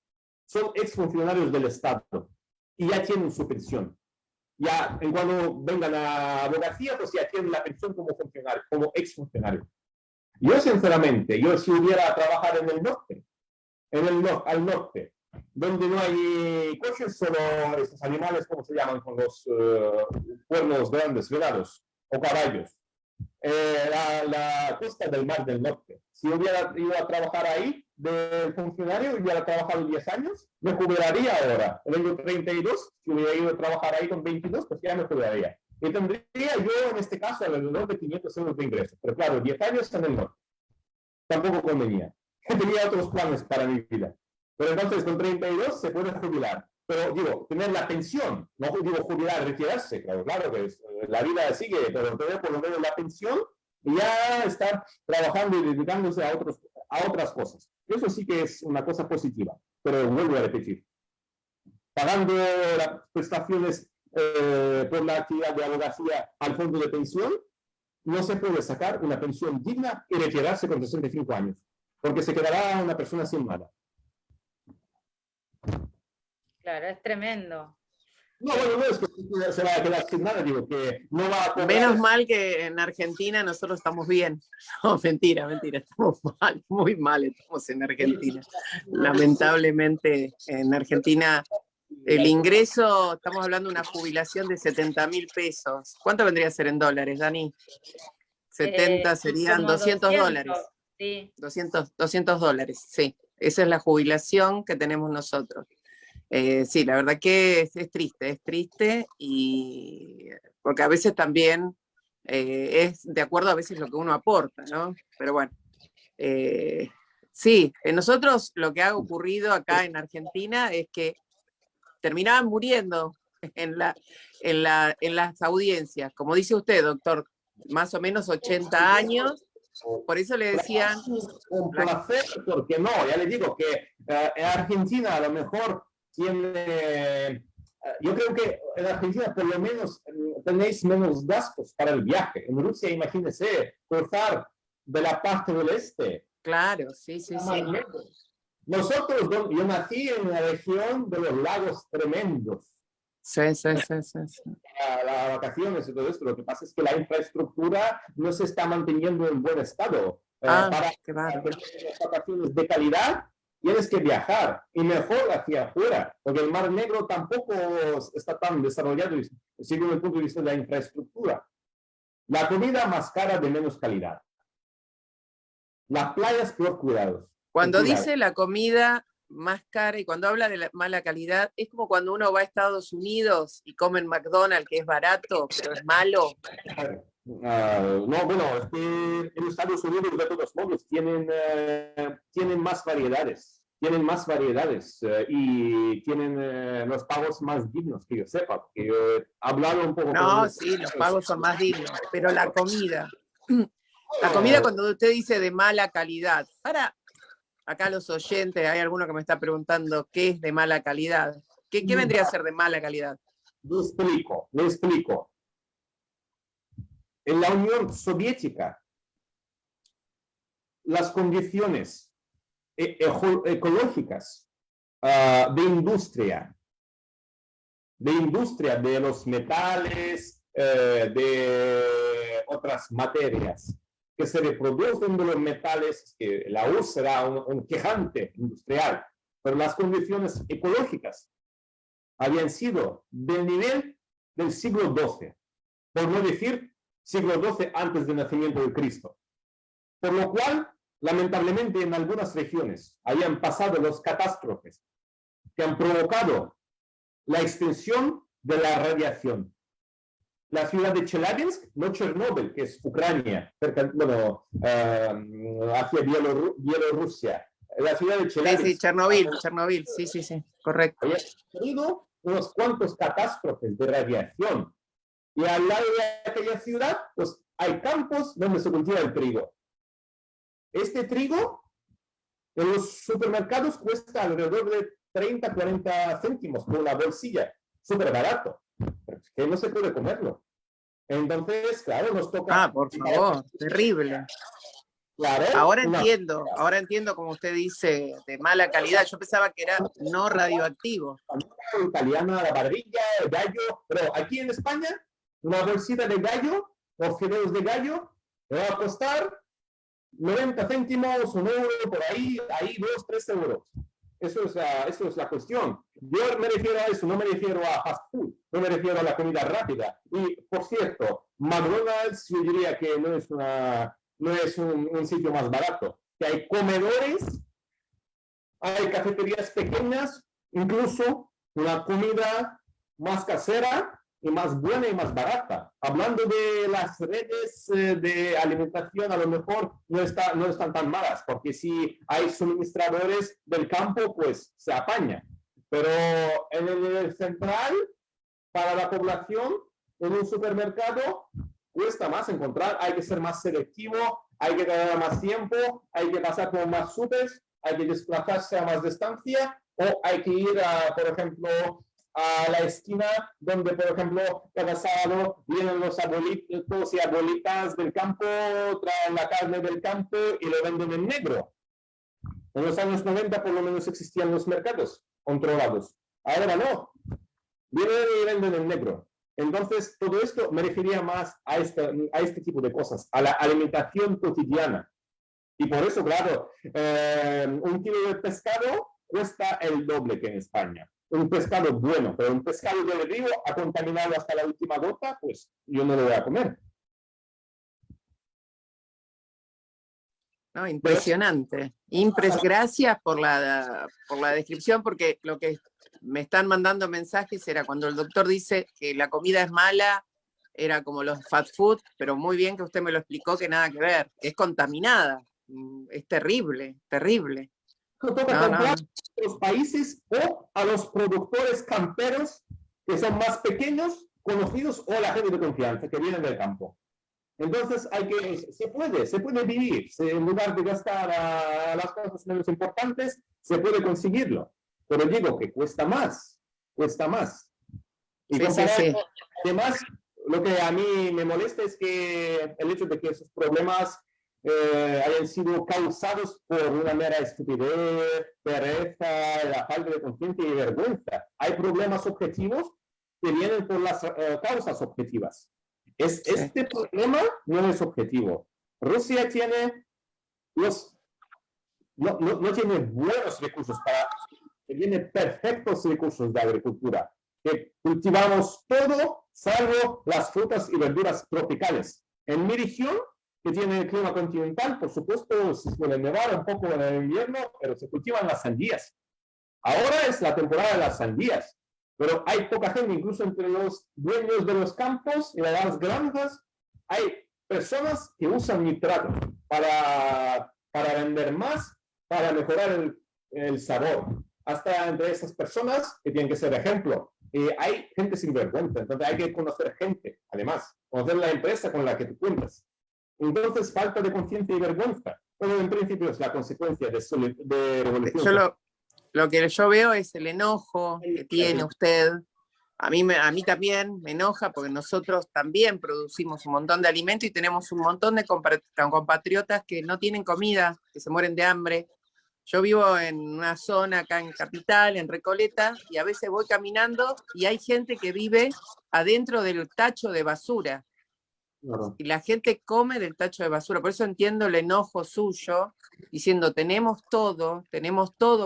son exfuncionarios del Estado y ya tienen su pensión. Ya, en cuando vengan a la abogacía, pues ya tienen la pensión como funcionario, como exfuncionario. Yo, sinceramente, yo si hubiera trabajado en el norte, al norte, donde no hay coches, solo estos animales, ¿cómo se llaman? Con los cuernos grandes, venados o caballos. La costa del Mar del Norte. Si hubiera ido a trabajar ahí de funcionario, hubiera trabajado 10 años, me jubilaría ahora. Tengo 32, si hubiera ido a trabajar ahí con 22, pues ya me jubilaría. Y tendría yo, en este caso, alrededor de 500 euros de ingresos. Pero claro, 10 años en el norte. Tampoco convenía. Tenía otros planes para mi vida. Pero entonces, con 32 se puede jubilar. Pero digo, tener la pensión, no digo jubilar, retirarse, claro que la vida sigue, pero tener por lo menos la pensión y ya estar trabajando y dedicándose a otras cosas. Eso sí que es una cosa positiva, pero vuelvo a repetir. Pagando las prestaciones por la actividad de abogacía al fondo de pensión, no se puede sacar una pensión digna y retirarse con 65 años, porque se quedará una persona sin nada. Claro, es tremendo. No, bueno, no es que se va a quedar sin nada, digo, que no va a cobrar. Menos mal que en Argentina nosotros estamos bien. No, mentira, estamos mal, muy mal estamos en Argentina. Lamentablemente en Argentina el ingreso, estamos hablando de una jubilación de 70.000 pesos. ¿Cuánto vendría a ser en dólares, Dani? 70 serían 200 dólares. Sí. 200 dólares, sí. Esa es la jubilación que tenemos nosotros. Sí, la verdad que es triste, y porque a veces también es de acuerdo a veces lo que uno aporta, ¿no? Pero bueno, sí, nosotros lo que ha ocurrido acá en Argentina es que terminaban muriendo en las audiencias, como dice usted, doctor, más o menos 80 años, por eso le decían... Un placer, porque no, ya le digo que en Argentina a lo mejor tiene, yo creo que en Argentina por lo menos tenéis menos gastos para el viaje. En Rusia, imagínense, cruzar de la parte del este. Claro, sí. Nosotros, yo nací en la región de los lagos tremendos. Sí. Las vacaciones y todo esto, lo que pasa es que la infraestructura no se está manteniendo en buen estado. Para tener las vacaciones de calidad, tienes que viajar, y mejor hacia afuera, porque el Mar Negro tampoco está tan desarrollado según el punto de vista de la infraestructura. La comida más cara de menos calidad. Las playas peor cuidados. Cuando dice la comida más cara y cuando habla de la mala calidad, es como cuando uno va a Estados Unidos y come en McDonald's, que es barato, pero es malo. No, bueno, es que en Estados Unidos de todos modos tienen más variedades, y tienen los pagos más dignos, que yo sepa, porque yo he hablado un poco... No, sí, los pagos son más dignos, pero la comida cuando usted dice de mala calidad, para acá los oyentes, hay alguno que me está preguntando qué es de mala calidad, ¿qué vendría a ser de mala calidad? Le explico. En la Unión Soviética, las condiciones ecológicas de industria de los metales, de otras materias que se reproducen de los metales, que la US será un gigante industrial, pero las condiciones ecológicas habían sido del nivel del siglo XII, por no decir siglo XII antes del nacimiento de Cristo. Por lo cual, lamentablemente, en algunas regiones habían pasado las catástrofes que han provocado la extinción de la radiación. La ciudad de Chelyabinsk, no Chernóbil, que es Ucrania, cerca, bueno, hacia Bielorrusia. La ciudad de Chelyabinsk. Sí, Chernobyl, sí, correcto. Había tenido unos cuantos catástrofes de radiación. Y al lado de aquella ciudad, pues hay campos donde se cultiva el trigo. Este trigo en los supermercados cuesta alrededor de 30, 40 céntimos por una bolsilla. Súper barato. Pero es que no se puede comerlo. Entonces, claro, nos toca... Ah, por favor, terrible. Claro, Ahora entiendo, como usted dice, de mala calidad. Yo pensaba que era no radioactivo. Italiana, la barbilla, el gallo, pero aquí en España, una bolsita de gallo o fideos de gallo me va a costar 90 céntimos, 1 euro, por ahí 2, 3 euros. Eso es la cuestión. Yo me refiero a eso, no me refiero a fast food, no me refiero a la comida rápida. Y, por cierto, McDonald's yo diría que no es un sitio más barato. Que hay comedores, hay cafeterías pequeñas, incluso una comida más casera y más buena y más barata. Hablando de las redes de alimentación, a lo mejor no están tan malas, porque si hay suministradores del campo, pues se apaña. Pero en el central, para la población, en un supermercado, cuesta más encontrar, hay que ser más selectivo, hay que ganar más tiempo, hay que pasar por más supers, hay que desplazarse a más distancia, o hay que ir, por ejemplo, a la esquina donde, por ejemplo, cada sábado vienen los abuelitos y abuelitas del campo, traen la carne del campo y lo venden en negro. En los años 90 por lo menos existían los mercados controlados. Ahora no. Vienen y venden en negro. Entonces, todo esto me refería más a este tipo de cosas, a la alimentación cotidiana. Y por eso, claro, un kilo de pescado cuesta el doble que en España. Un pescado bueno, pero un pescado del río ha contaminado hasta la última gota, pues yo no lo voy a comer. No, impresionante. Gracias por la descripción, porque lo que me están mandando mensajes era cuando el doctor dice que la comida es mala, era como los fast food, pero muy bien que usted me lo explicó, que nada que ver, es contaminada, es terrible, terrible. Toca comprar a los países o a los productores camperos que son más pequeños, conocidos, o la gente de confianza que vienen del campo. Entonces se puede vivir, en lugar de gastar a las cosas menos importantes, se puede conseguirlo. Pero digo que cuesta más. Y Sí. Además, lo que a mí me molesta es que el hecho de que esos problemas hayan sido causados por una mera estupidez, pereza, la falta de conciencia y vergüenza. Hay problemas objetivos que vienen por las causas objetivas. Este problema no es objetivo. Rusia tiene no tiene buenos recursos tiene perfectos recursos de agricultura. Que cultivamos todo, salvo las frutas y verduras tropicales. En mi región, que tiene el clima continental, por supuesto, se suele nevar un poco en el invierno, pero se cultivan las sandías. Ahora es la temporada de las sandías, pero hay poca gente, incluso entre los dueños de los campos y las granjas, hay personas que usan nitrato para vender más, para mejorar el sabor. Hasta entre esas personas que tienen que ser ejemplo. Hay gente sin vergüenza, entonces hay que conocer gente, además, conocer la empresa con la que tú cuentas. Entonces, falta de conciencia y vergüenza. Pero en principio es la consecuencia de revolución. Lo que yo veo es el enojo que tiene usted. A mí también me enoja porque nosotros también producimos un montón de alimento y tenemos un montón de compatriotas que no tienen comida, que se mueren de hambre. Yo vivo en una zona acá en Capital, en Recoleta, y a veces voy caminando y hay gente que vive adentro del tacho de basura. Claro. Y la gente come del tacho de basura. Por eso entiendo el enojo suyo, diciendo tenemos todo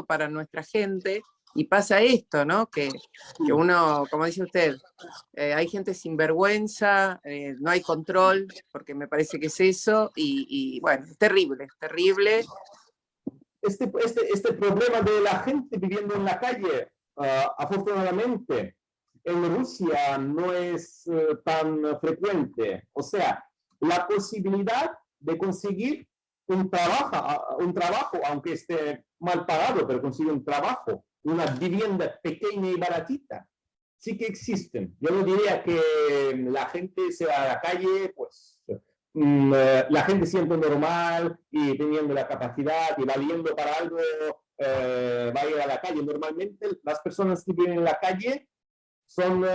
para nuestra gente, y pasa esto, ¿no? Que uno, como dice usted, hay gente sin vergüenza, no hay control, porque me parece que es eso, y bueno, es terrible. Este problema de la gente viviendo en la calle, afortunadamente, en Rusia no es tan frecuente. O sea, la posibilidad de conseguir un trabajo, aunque esté mal pagado, pero conseguir un trabajo, una vivienda pequeña y baratita, sí que existen. Yo no diría que la gente se va a la calle, pues la gente siendo normal y teniendo la capacidad y valiendo para algo, va a ir a la calle. Normalmente las personas que viven en la calle son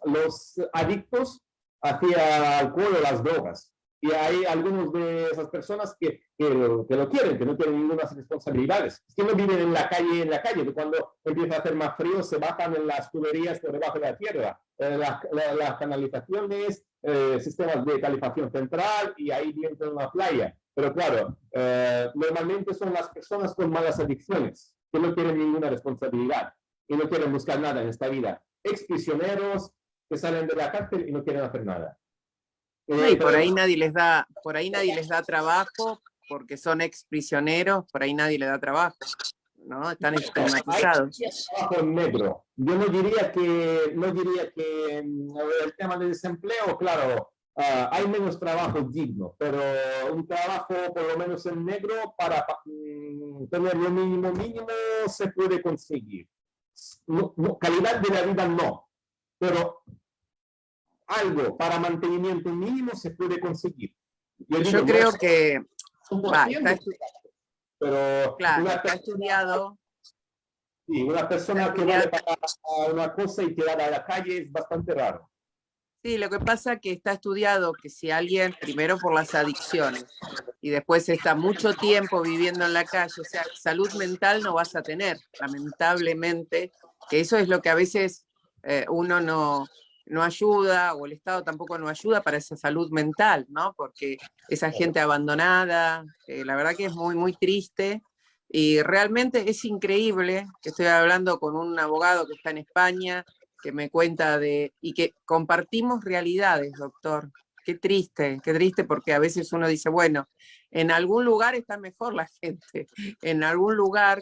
los adictos hacia el alcohol o las drogas. Y hay algunos de esas personas que lo quieren, que no tienen ninguna responsabilidades. Es que no viven en la calle, que cuando empieza a hacer más frío se bajan en las tuberías por debajo de la tierra. Las canalizaciones, sistemas de calefacción central y ahí dentro en la playa. Pero claro, normalmente son las personas con malas adicciones, que no tienen ninguna responsabilidad y no quieren buscar nada en esta vida. Exprisioneros que salen de la cárcel y no quieren hacer nada. No, y por ahí nadie les da trabajo, porque son exprisioneros, por ahí nadie les da trabajo, ¿no? Están estigmatizados. Hay trabajo en negro. Yo no diría que el tema del desempleo, claro, hay menos trabajo digno, pero un trabajo por lo menos en negro para tener lo mínimo se puede conseguir. Calidad de la vida no, pero algo para mantenimiento mínimo se puede conseguir. Yo creo que pero claro, está estudiado. Sí, una persona que vale para una cosa y quedar a la calle es bastante raro. Sí, lo que pasa es que está estudiado que si alguien, primero por las adicciones, y después está mucho tiempo viviendo en la calle, o sea, salud mental no vas a tener, lamentablemente, que eso es lo que a veces uno no ayuda, o el Estado tampoco no ayuda para esa salud mental, ¿no? Porque esa gente abandonada, la verdad que es muy, muy triste, y realmente es increíble que estoy hablando con un abogado que está en España, que me cuenta y que compartimos realidades, doctor. Qué triste, porque a veces uno dice, bueno, en algún lugar está mejor la gente, en algún lugar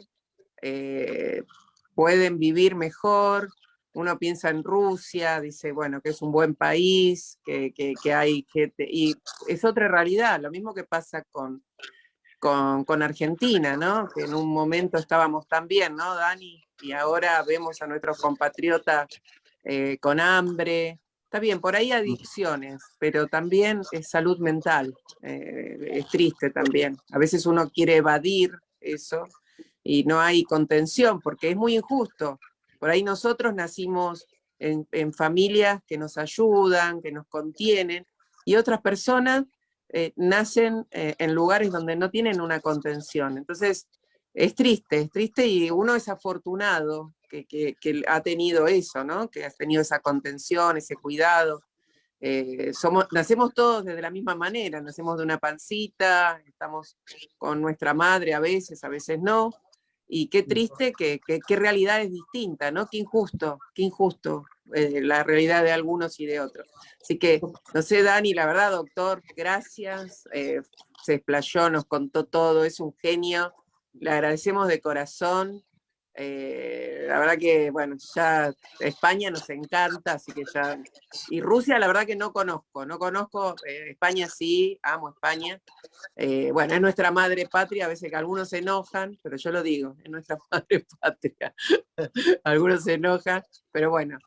pueden vivir mejor. Uno piensa en Rusia, dice, bueno, que es un buen país, que hay gente, y es otra realidad, lo mismo que pasa con Argentina, ¿no? Que en un momento estábamos tan bien, ¿no, Dani? Y ahora vemos a nuestros compatriotas con hambre. Está bien, por ahí adicciones, pero también es salud mental. Es triste también. A veces uno quiere evadir eso y no hay contención, porque es muy injusto. Por ahí nosotros nacimos en familias que nos ayudan, que nos contienen, y otras personas nacen en lugares donde no tienen una contención. Entonces, es triste y uno es afortunado que ha tenido eso, ¿no? Que ha tenido esa contención, ese cuidado. Nacemos todos desde la misma manera, nacemos de una pancita, estamos con nuestra madre a veces no, y qué triste qué realidad es distinta, ¿no? Qué injusto la realidad de algunos y de otros. Así que, no sé, Dani, la verdad, doctor, gracias, se explayó, nos contó todo, es un genio, le agradecemos de corazón. La verdad que, bueno, ya España nos encanta, así que ya... Y Rusia, la verdad que no conozco, España sí, amo España. Bueno, es nuestra madre patria, a veces que algunos se enojan, pero yo lo digo, es nuestra madre patria. Algunos se enojan, pero bueno,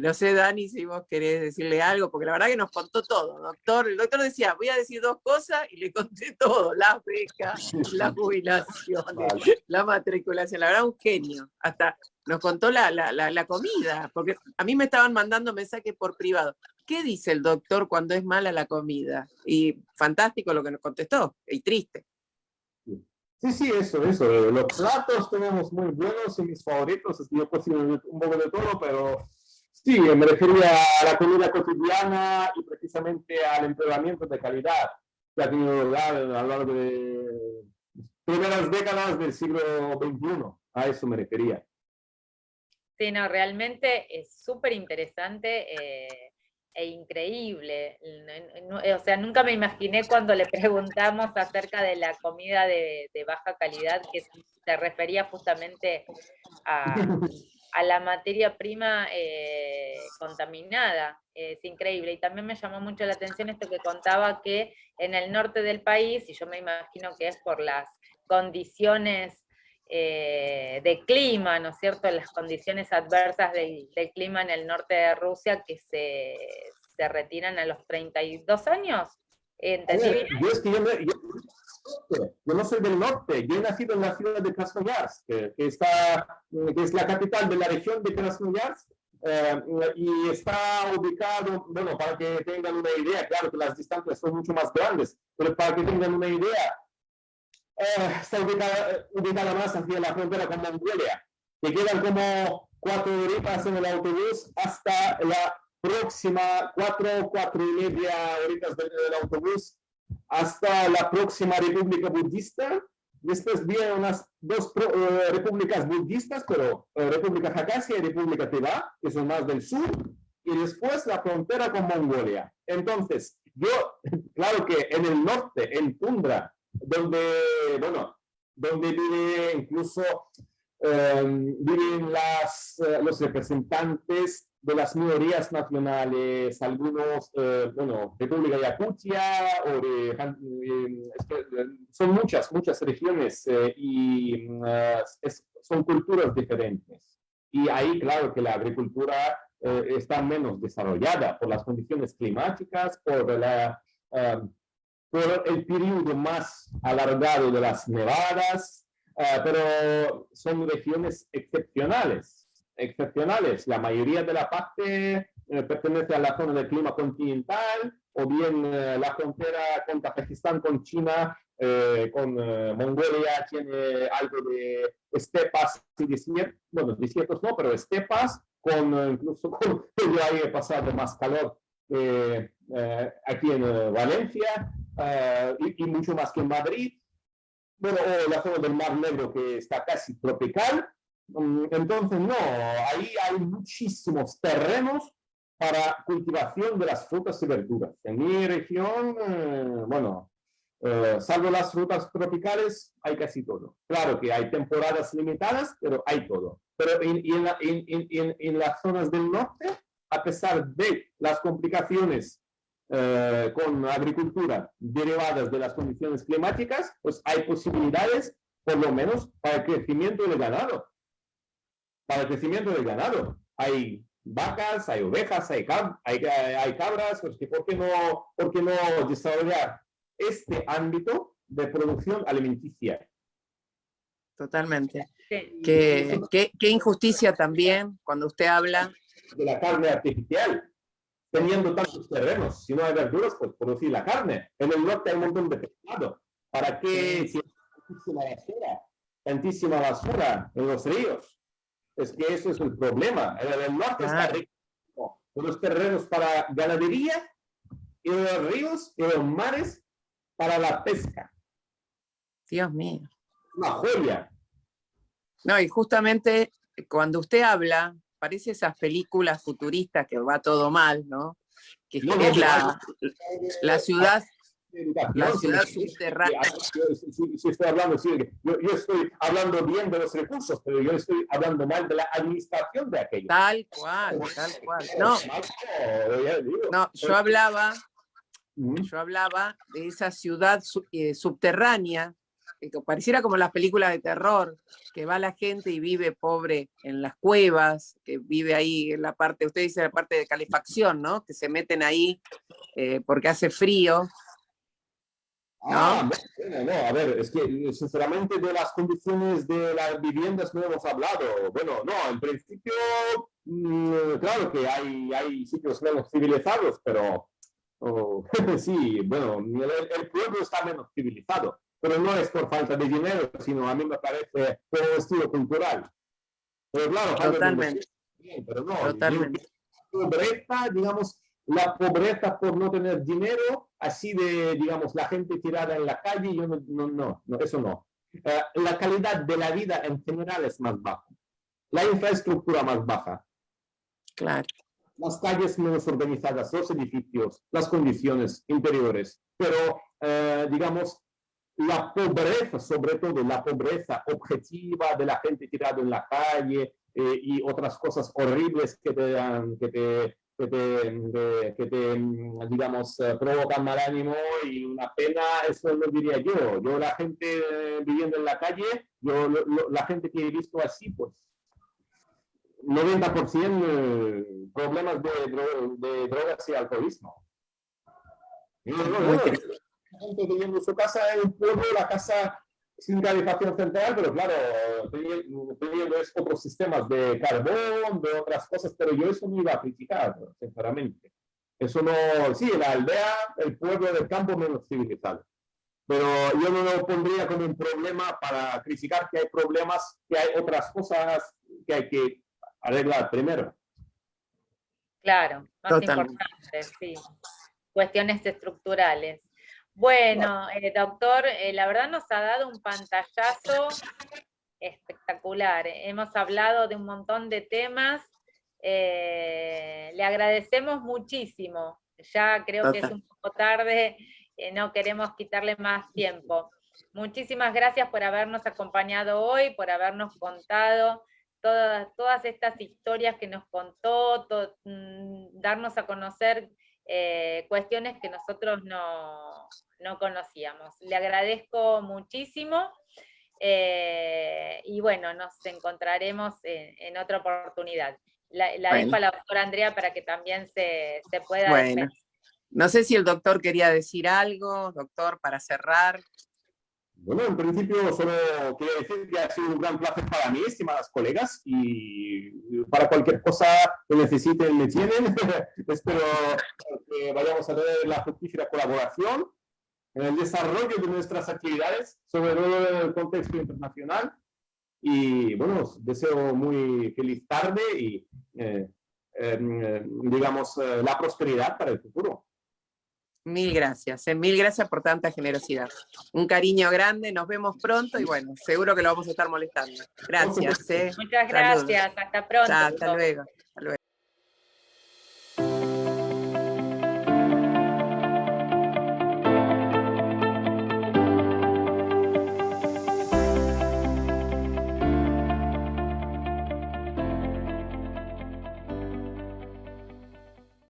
no sé, Dani, si vos querés decirle algo, porque la verdad que nos contó todo, doctor. El doctor decía, voy a decir 2 cosas y le conté todo, las becas, las jubilaciones, la matriculación, la verdad un genio. Hasta nos contó la comida, porque a mí me estaban mandando mensajes por privado. ¿Qué dice el doctor cuando es mala la comida? Y fantástico lo que nos contestó, y triste. Sí, eso. Los platos tenemos muy buenos y mis favoritos, es que yo cocino un poco de todo, pero sí, me refería a la comida cotidiana y precisamente al entrenamiento de calidad que ha tenido lugar a lo largo de primeras décadas del siglo XXI. A eso me refería. Sí, no, realmente es súper interesante e increíble. O sea, nunca me imaginé cuando le preguntamos acerca de la comida de baja calidad, que se refería justamente a la materia prima contaminada. Es increíble. Y también me llamó mucho la atención esto que contaba, que en el norte del país, y yo me imagino que es por las condiciones de clima, ¿no es cierto?, las condiciones adversas del clima en el norte de Rusia, que se retiran a los 32 años. ¿Entendí bien? Yo no soy del norte, yo he nacido en la ciudad de Krasnoyarsk, que es la capital de la región de Krasnoyarsk, y está ubicado, bueno, para que tengan una idea, claro que las distancias son mucho más grandes, pero para que tengan una idea, está ubicada más hacia la frontera con Mongolia, que quedan como 4 horitas en el autobús hasta la próxima 4 y media horitas del autobús hasta la próxima república budista. Después vienen unas 2 repúblicas budistas, pero República Jacasia y República Tibá, que son más del sur, y después la frontera con Mongolia. Entonces, claro que en el norte, en tundra, donde vive incluso viven los representantes de las minorías nacionales, algunos, República Yakutia, son muchas regiones y son culturas diferentes. Y ahí, claro, que la agricultura está menos desarrollada por las condiciones climáticas, por el periodo más alargado de las nevadas, pero son regiones excepcionales. La mayoría de la parte pertenece a la zona del clima continental, o bien la frontera con Kazajistán, con China, con Mongolia tiene algo de estepas y desiertos, bueno, desiertos no, pero estepas, incluso con el año pasado más calor aquí en Valencia, y mucho más que en Madrid. Bueno, o la zona del Mar Negro, que está casi tropical. Entonces, no, ahí hay muchísimos terrenos para cultivación de las frutas y verduras. En mi región, salvo las frutas tropicales, hay casi todo. Claro que hay temporadas limitadas, pero hay todo. Pero en las zonas del norte, a pesar de las complicaciones con agricultura derivadas de las condiciones climáticas, pues hay posibilidades, por lo menos, para el crecimiento del ganado. Hay vacas, hay ovejas, hay cabras, pues, ¿por qué no desarrollar este ámbito de producción alimenticia? Totalmente. Qué injusticia también cuando usted habla de la carne artificial, teniendo tantos terrenos. Si no hay verduras, pues producir la carne. En el norte hay un montón de pescado. ¿Para qué tantísima basura en los ríos? Es que eso es el problema. El norte está rico con los terrenos para ganadería, y los ríos y los mares para la pesca. Dios mío. Una joya. No, y justamente cuando usted habla, parece esas películas futuristas que va todo mal, ¿no? Que es la ciudad subterránea. Si estoy hablando, yo estoy hablando bien de los recursos, pero yo estoy hablando mal de la administración de aquello. Tal cual. No, yo hablaba de esa ciudad subterránea, que pareciera como las películas de terror, que va la gente y vive pobre en las cuevas, que vive ahí en la parte, usted dice la parte de calefacción, ¿no? Que se meten ahí porque hace frío. ¿No? A ver, es que sinceramente de las condiciones de las viviendas no hemos hablado. Bueno, no, en principio, claro que hay sitios menos civilizados, pero sí, bueno, el pueblo está menos civilizado, pero no es por falta de dinero, sino a mí me parece por un estilo cultural. Pero claro, totalmente. Pero no, totalmente. Pobreza, digamos, la pobreza por no tener dinero, así de, digamos, la gente tirada en la calle, eso no. La calidad de la vida en general es más baja. La infraestructura más baja. Claro. Las calles menos organizadas, los edificios, las condiciones interiores. Pero, digamos, la pobreza, sobre todo la pobreza objetiva de la gente tirada en la calle, y otras cosas horribles que digamos, provocan mal ánimo y una pena, eso lo diría yo. Yo la gente viviendo en la calle, la gente que he visto así, pues 90% problemas de drogas y alcoholismo. Muy triste. La gente viviendo en su casa en un pueblo, la casa sin calefacción central, pero claro, teniendo otros sistemas de carbón, de otras cosas, pero yo eso no iba a criticar, sinceramente. Eso no, sí, la aldea, el pueblo del campo menos civilizado. Pero yo no lo pondría como un problema para criticar que hay problemas, que hay otras cosas que hay que arreglar primero. Claro, más Totalmente. importante, sí. Cuestiones estructurales. Bueno, doctor, la verdad nos ha dado un pantallazo espectacular. Hemos hablado de un montón de temas. Le agradecemos muchísimo. Ya creo que es un poco tarde, no queremos quitarle más tiempo. Muchísimas gracias por habernos acompañado hoy, por habernos contado todas estas historias que nos contó, darnos a conocer cuestiones que nosotros no conocíamos. Le agradezco muchísimo y bueno, nos encontraremos en otra oportunidad. La dejo a la doctora Andrea para que también se pueda despedir. No sé si el doctor quería decir algo, doctor, para cerrar. Bueno, en principio solo quiero decir que ha sido un gran placer para mí, estimadas colegas, y para cualquier cosa que necesiten me tienen. Espero que vayamos a tener la fructífera colaboración en el desarrollo de nuestras actividades, sobre todo en el contexto internacional. Y bueno, os deseo muy feliz tarde y, digamos, la prosperidad para el futuro. Mil gracias por tanta generosidad. Un cariño grande, nos vemos pronto y bueno, seguro que lo vamos a estar molestando. Gracias. Muchas gracias, hasta pronto. Hasta luego.